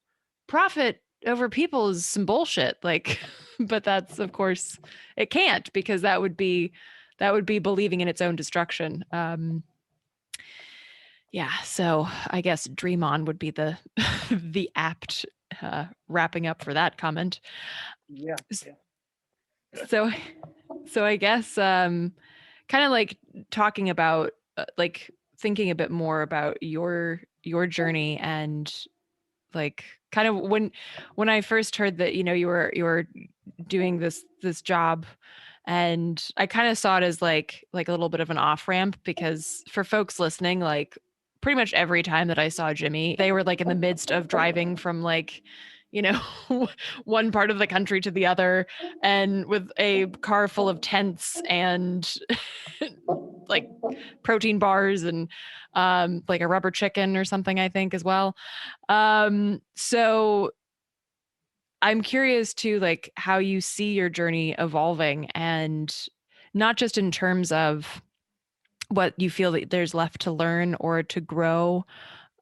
profit over people is some bullshit. Like, but that's, of course, it can't, because that would be believing in its own destruction. Yeah, so I guess dream on would be the the apt wrapping up for that comment. Yeah. So I guess kind of like talking about like thinking a bit more about your journey, and like kind of when I first heard that you were doing this job, and I kind of saw it as like a little bit of an off ramp, because for folks listening, like pretty much every time that I saw Jimmy, they were like in the midst of driving from like, you know, one part of the country to the other, and with a car full of tents and like protein bars and like a rubber chicken or something, I think, as well. So I'm curious to like how you see your journey evolving, and not just in terms of what you feel that there's left to learn or to grow,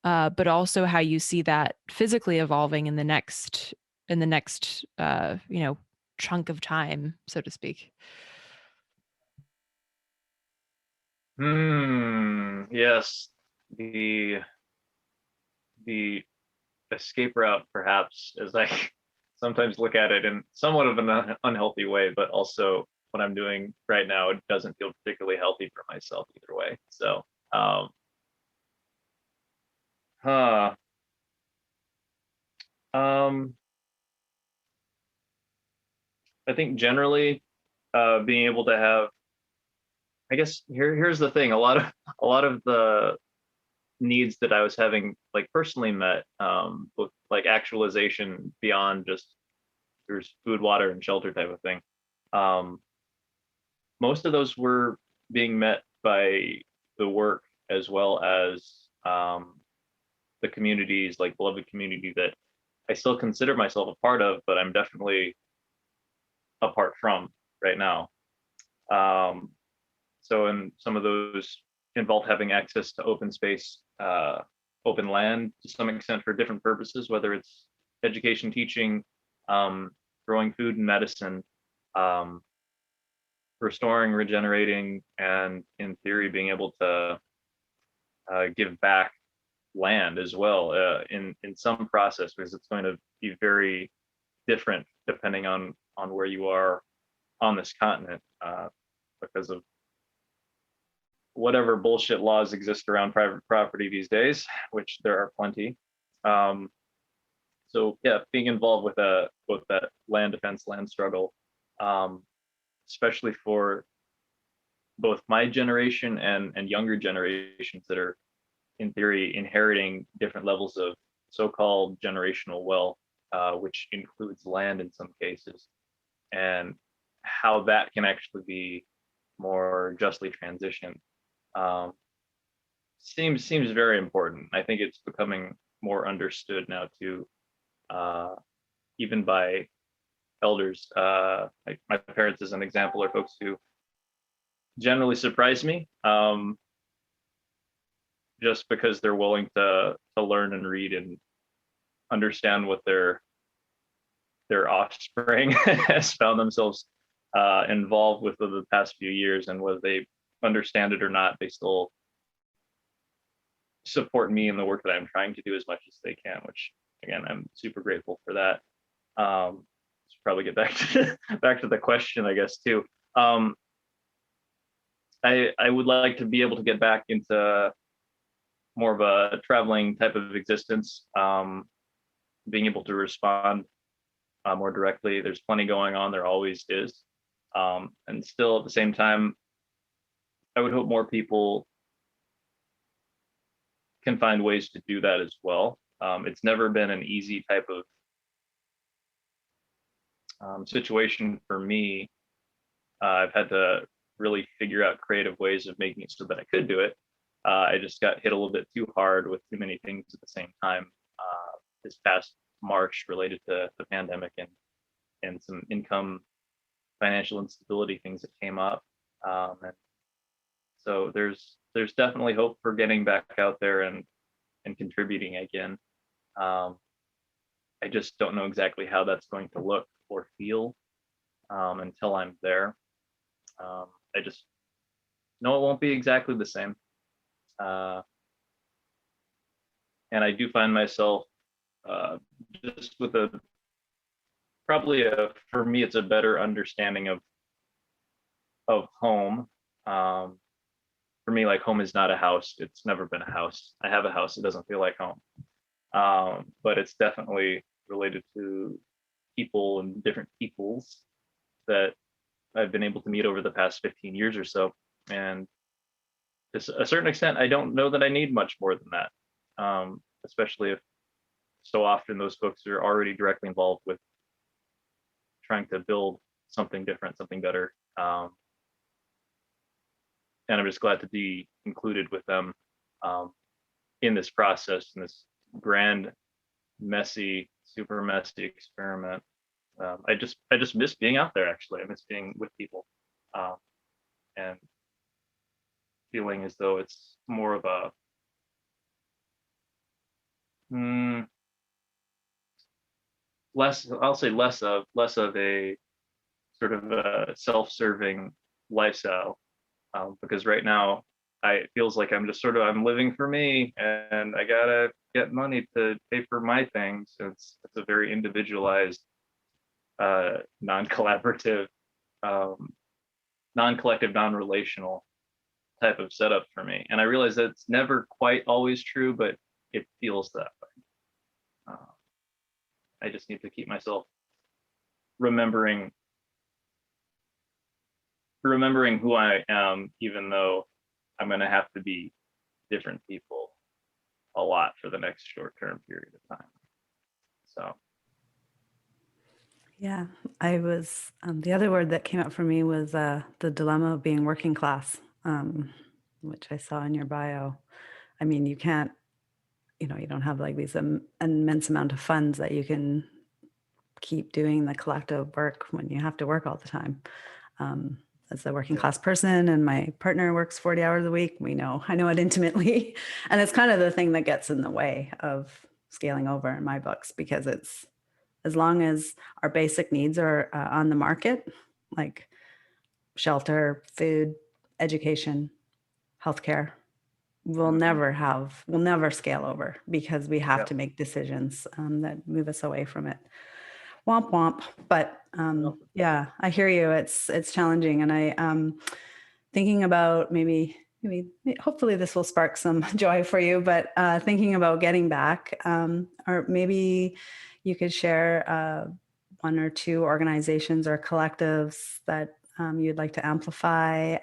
but also how you see that physically evolving in the next you know, chunk of time, so to speak. Yes, the escape route, perhaps, as I sometimes look at it in somewhat of an unhealthy way, but also what I'm doing right now, it doesn't feel particularly healthy for myself either way. So, huh. Um, I think generally, being able to have, I guess here's the thing, a lot of the needs that I was having like personally met, with like actualization beyond just there's food, water, and shelter type of thing. Um, most of those were being met by the work as well as the communities, like beloved community that I still consider myself a part of, but I'm definitely apart from right now. So, and some of those involve having access to open space, open land to some extent for different purposes, whether it's education, teaching, growing food and medicine, restoring, regenerating, and in theory, being able to give back land as well, in some process, because it's going to be very different depending on where you are on this continent, because of whatever bullshit laws exist around private property these days, which there are plenty. So yeah, being involved with that land defense, land struggle, especially for both my generation and younger generations that are in theory inheriting different levels of so-called generational wealth, which includes land in some cases, and how that can actually be more justly transitioned. Seems very important. I think it's becoming more understood now too, even by elders. Like my parents, as an example, are folks who generally surprise me, just because they're willing to learn and read and understand what their offspring has found themselves involved with over the past few years, and whether they understand it or not, they still support me in the work that I'm trying to do as much as they can, which again, I'm super grateful for that. Should probably get back to the question, I guess, too. I would like to be able to get back into more of a traveling type of existence, being able to respond more directly. There's plenty going on, there always is. And still at the same time, I would hope more people can find ways to do that as well. It's never been an easy type of situation for me. I've had to really figure out creative ways of making it so that I could do it. I just got hit a little bit too hard with too many things at the same time this past March related to the pandemic and some financial instability things that came up. And so there's definitely hope for getting back out there and contributing again. I just don't know exactly how that's going to look or feel until I'm there. I just know it won't be exactly the same. And I do find myself just with for me, it's a better understanding of home. For me, like, home is not a house. It's never been a house. I have a house. It doesn't feel like home. But it's definitely related to people and different peoples that I've been able to meet over the past 15 years or so. And to a certain extent, I don't know that I need much more than that, especially if so often those folks are already directly involved with trying to build something different, something better. And I'm just glad to be included with them in this process, in this grand, messy, super messy experiment. I just miss being out there. Actually, I miss being with people, and feeling as though it's more of a I'll say less of a sort of a self-serving lifestyle, because right now it feels like I'm living for me, and I gotta get money to pay for my things. It's a very individualized, non-collaborative, non-collective, non-relational type of setup for me. And I realize that it's never quite always true, but it feels that way. I just need to keep myself remembering who I am, even though I'm going to have to be different people a lot for the next short-term period of time. So. Yeah, I was, the other word that came up for me was the dilemma of being working class, which I saw in your bio. I mean, you can't, you don't have like these immense amount of funds that you can keep doing the collective work when you have to work all the time. As a working class person, and my partner works 40 hours a week, I know it intimately. And it's kind of the thing that gets in the way of scaling over in my books, because it's, as long as our basic needs are on the market, like shelter, food, education, healthcare, we'll never scale over, because we have to make decisions that move us away from it. Womp womp. But yeah, I hear you. It's challenging, and I thinking about maybe hopefully this will spark some joy for you. But thinking about getting back, or maybe you could share one or two organizations or collectives that you'd like to amplify,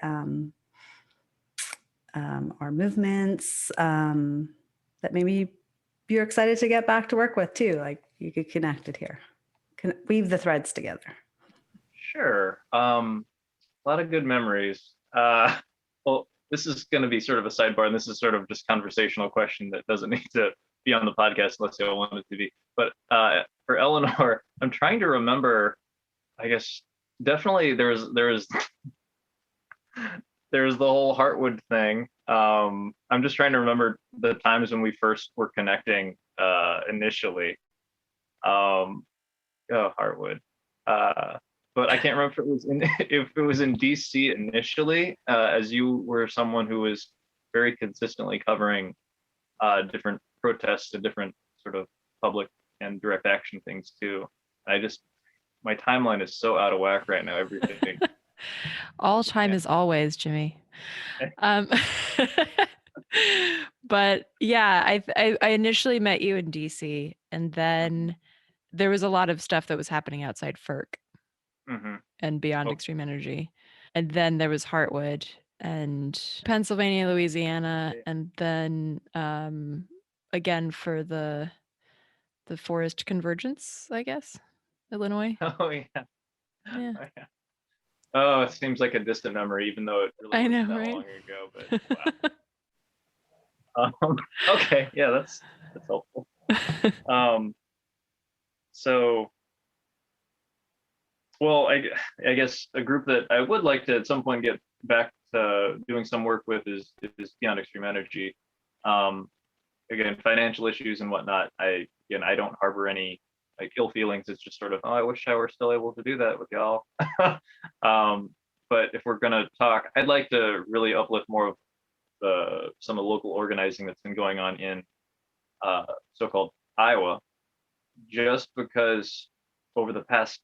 or movements that maybe you're excited to get back to work with too. Like, you could connect it here. Can weave the threads together. Sure. A lot of good memories. Well, this is going to be sort of a sidebar, and this is sort of just conversational question that doesn't need to be on the podcast unless I want it to be. But for Eleanor, I'm trying to remember. I guess definitely there's the whole Heartwood thing. I'm just trying to remember the times when we first were connecting initially. Heartwood. But I can't remember if it was in DC initially, as you were someone who was very consistently covering different protests and different sort of public and direct action things too. My timeline is so out of whack right now. Everything. All time is always, Jimmy. But yeah, I initially met you in DC, and then there was a lot of stuff that was happening outside FERC and beyond extreme energy. And then there was Heartwood and Pennsylvania, Louisiana, and then again for the forest convergence, I guess, Illinois. Oh yeah. Yeah. Oh, it seems like a distant memory, even though it really wasn't that long ago. But wow. Okay, yeah, that's helpful. So, well, I guess a group that I would like to at some point get back to doing some work with is Beyond Extreme Energy. Again, financial issues and whatnot. I don't harbor any like ill feelings. It's just sort of, I wish I were still able to do that with y'all. But if we're gonna talk, I'd like to really uplift more of some of the local organizing that's been going on in so-called Iowa, just because over the past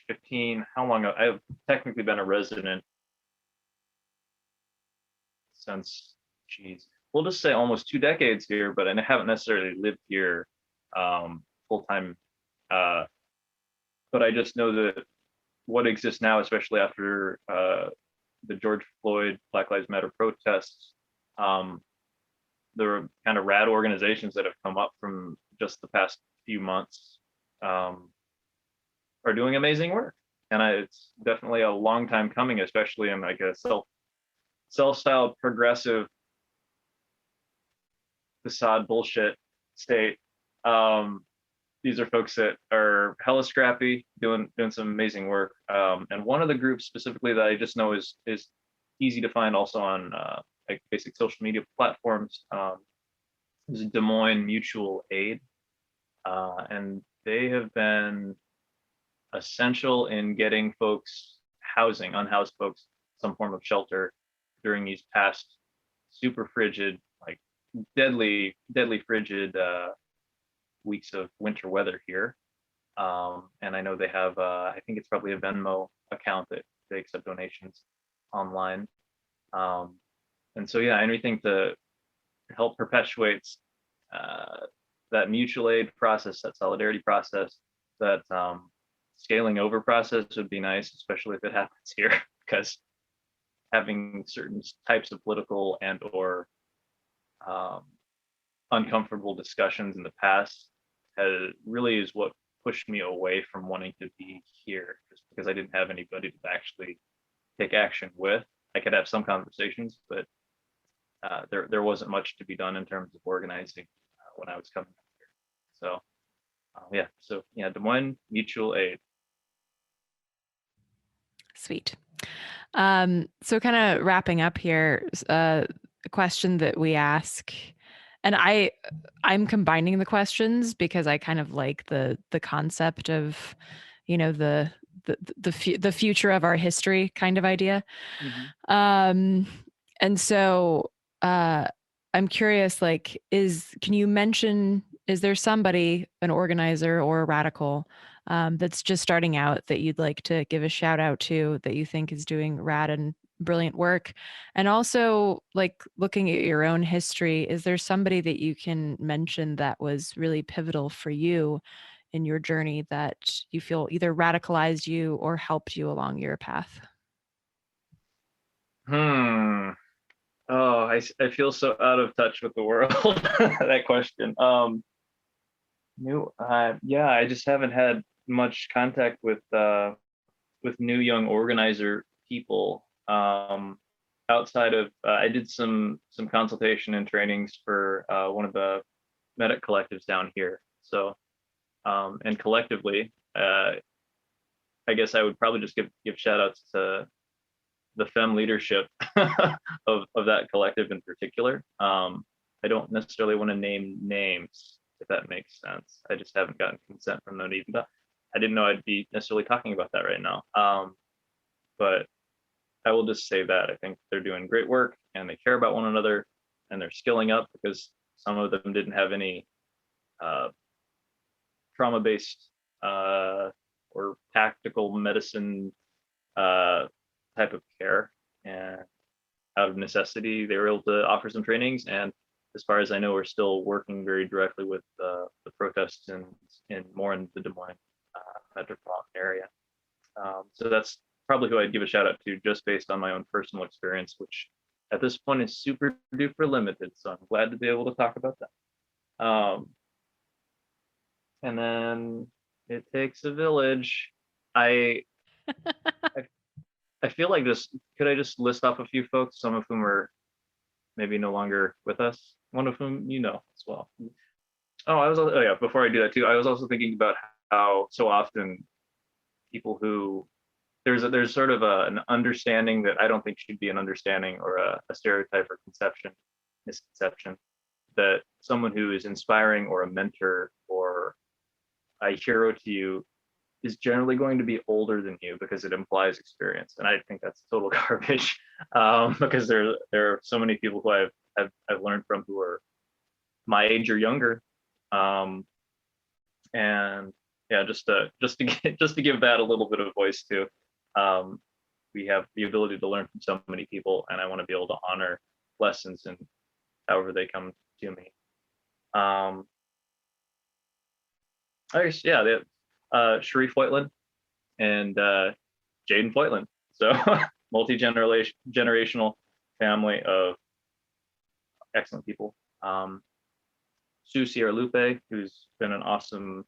15, how long I've technically been a resident since, we'll just say almost 2 decades here, but I haven't necessarily lived here full time. But I just know that what exists now, especially after the George Floyd Black Lives Matter protests, the kind of rad organizations that have come up from just the past few months are doing amazing work. And it's definitely a long time coming, especially in like a self-styled progressive facade bullshit state. These are folks that are hella scrappy, doing some amazing work. And one of the groups specifically that I just know is easy to find also on like basic social media platforms is Des Moines Mutual Aid, and they have been essential in getting folks housing, unhoused folks, some form of shelter during these past super frigid, like deadly frigid weeks of winter weather here. And I know they have, I think it's probably a Venmo account that they accept donations online. And so, yeah, anything to help perpetuate that mutual aid process, that solidarity process, that scaling over process would be nice, especially if it happens here, because having certain types of political and or uncomfortable discussions in the past really is what pushed me away from wanting to be here, just because I didn't have anybody to actually take action with. I could have some conversations, but there wasn't much to be done in terms of organizing when I was coming up here. So Des Moines Mutual Aid. Sweet. So kind of wrapping up here, a question that we ask, and I'm combining the questions because I kind of like the concept of, the future of our history kind of idea. Mm-hmm. And so I'm curious, can you mention, is there somebody, an organizer or a radical that's just starting out that you'd like to give a shout out to, that you think is doing rad and brilliant work? And also, looking at your own history, is there somebody that you can mention that was really pivotal for you in your journey that you feel either radicalized you or helped you along your path? Oh, I feel so out of touch with the world. That question. I just haven't had much contact with new young organizer people. Outside of I did some consultation and trainings for one of the medic collectives down here. So and collectively, I guess I would probably just give shout outs to the femme leadership of that collective in particular. I don't necessarily want to name names, if that makes sense. I just haven't gotten consent from them even. I didn't know I'd be necessarily talking about that right now. But I will just say that I think they're doing great work and they care about one another and they're skilling up, because some of them didn't have any trauma-based or tactical medicine type of care, and out of necessity they were able to offer some trainings, and as far as I know we're still working very directly with the protests in more in the Des Moines metropolitan area. So that's probably who I'd give a shout out to, just based on my own personal experience, which at this point is super duper limited, so I'm glad to be able to talk about that. And then it takes a village. I feel like could I just list off a few folks, some of whom are maybe no longer with us, one of whom as well. Before I do that too, I was also thinking about how so often people who there's sort of an understanding that I don't think should be an understanding, or a stereotype or misconception, that someone who is inspiring or a mentor or a hero to you is generally going to be older than you, because it implies experience, and I think that's total garbage. Because there are so many people who I've learned from who are my age or younger, and yeah, just to give that a little bit of voice too. We have the ability to learn from so many people, and I want to be able to honor lessons and however they come to me. I guess, yeah, Sharif Foytland and Jaden Foytland. So multi-generational family of excellent people. Sue Sierra Lupe, who's been an awesome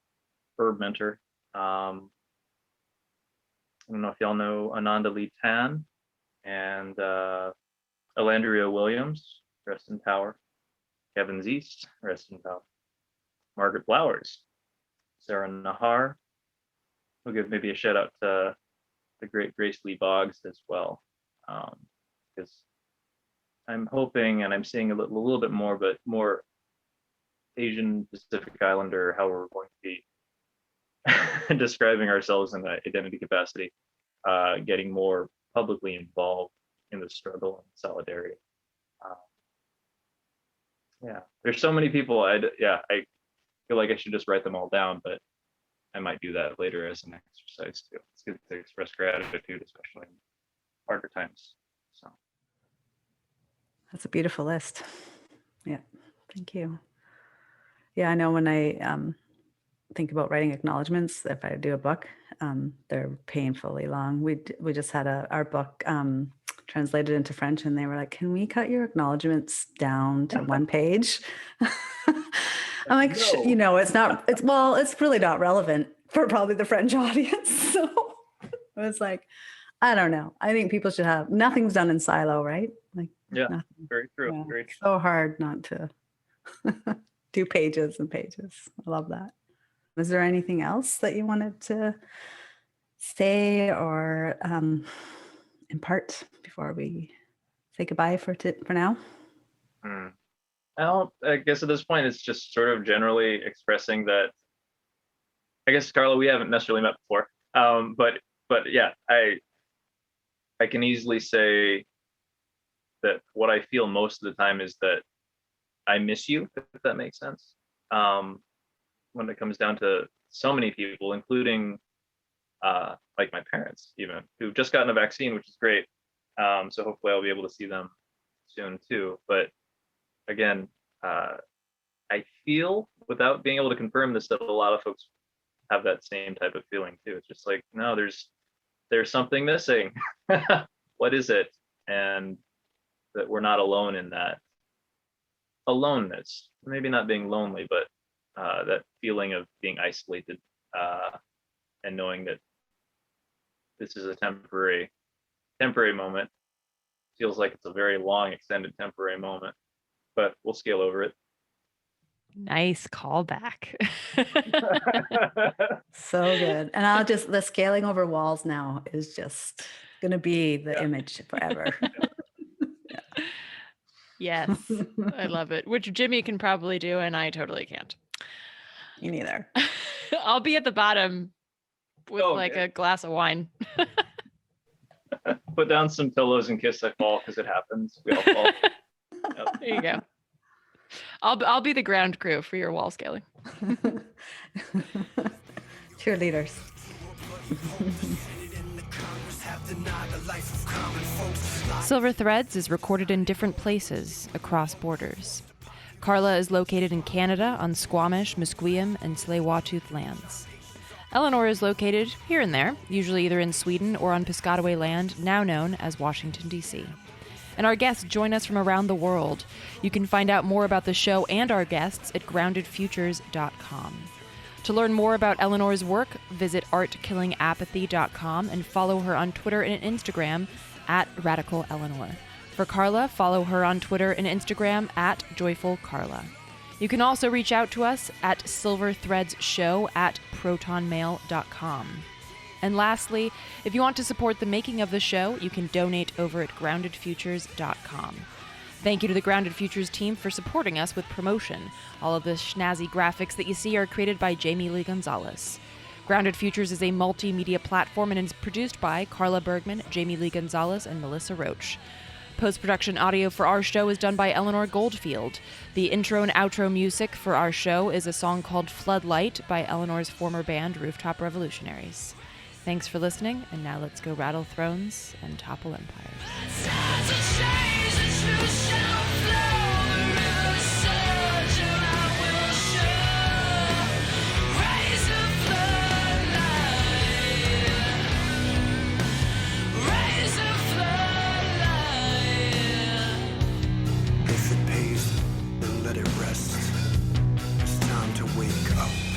herb mentor. I don't know if y'all know Ananda Lee Tan and Elandria Williams, rest in power. Kevin Zeist, rest in power. Margaret Flowers, Sarah Nahar. We'll give maybe a shout out to the great Grace Lee Boggs as well, because I'm hoping and I'm seeing a little bit more, but more Asian Pacific Islander, how we're going to be describing ourselves in that identity capacity, getting more publicly involved in the struggle and solidarity. Yeah, there's so many people. I feel like I should just write them all down, but I might do that later as an exercise too. It's good to express gratitude, especially in harder times. So that's a beautiful list. Yeah, thank you. Yeah, I know when I think about writing acknowledgements, if I do a book, they're painfully long. We just had our book translated into French, and they were like, "Can we cut your acknowledgements down to one page?" I'm like, no. You know, it's really not relevant for probably the French audience. So it was like, I don't know. I think people should have, nothing's done in silo, right? Like, yeah, nothing. Very true. Yeah, very true. So hard not to do pages and pages. I love that. Was there anything else that you wanted to say or impart before we say goodbye for now? I guess at this point, it's just sort of generally expressing that, I guess, Carla, we haven't necessarily met before, but yeah, I can easily say that what I feel most of the time is that I miss you, if that makes sense. When it comes down to so many people, including like my parents, even, who've just gotten a vaccine, which is great. So hopefully I'll be able to see them soon too. But again, I feel, without being able to confirm this, that a lot of folks have that same type of feeling too. It's just like, no, there's something missing. What is it? And that we're not alone in that aloneness. Maybe not being lonely, but that feeling of being isolated, and knowing that this is a temporary moment. Feels like it's a very long, extended temporary moment, but we'll scale over it. Nice callback. So good. And the scaling over walls now is just going to be the image forever. Yes, I love it. Which Jimmy can probably do, and I totally can't. Me neither. I'll be at the bottom with a glass of wine. Put down some pillows in case I fall, because it happens. We all fall. Yep. There you go. I'll be the ground crew for your wall scaling. Cheerleaders. Silver Threads is recorded in different places across borders. Carla is located in Canada on Squamish, Musqueam, and Tsleil-Waututh lands. Eleanor is located here and there, usually either in Sweden or on Piscataway land, now known as Washington, D.C. And our guests join us from around the world. You can find out more about the show and our guests at groundedfutures.com. To learn more about Eleanor's work, visit artkillingapathy.com and follow her on Twitter and Instagram at radicaleleanor. For Carla, follow her on Twitter and Instagram at joyfulcarla. You can also reach out to us at silverthreadsshow@protonmail.com. And lastly, if you want to support the making of the show, you can donate over at groundedfutures.com. Thank you to the Grounded Futures team for supporting us with promotion. All of the snazzy graphics that you see are created by Jamie Lee Gonzalez. Grounded Futures is a multimedia platform and is produced by Carla Bergman, Jamie Lee Gonzalez, and Melissa Roach. Post-production audio for our show is done by Eleanor Goldfield. The intro and outro music for our show is a song called Floodlight by Eleanor's former band, Rooftop Revolutionaries. Thanks for listening, and now let's go rattle thrones and topple empires. If it pays wake up.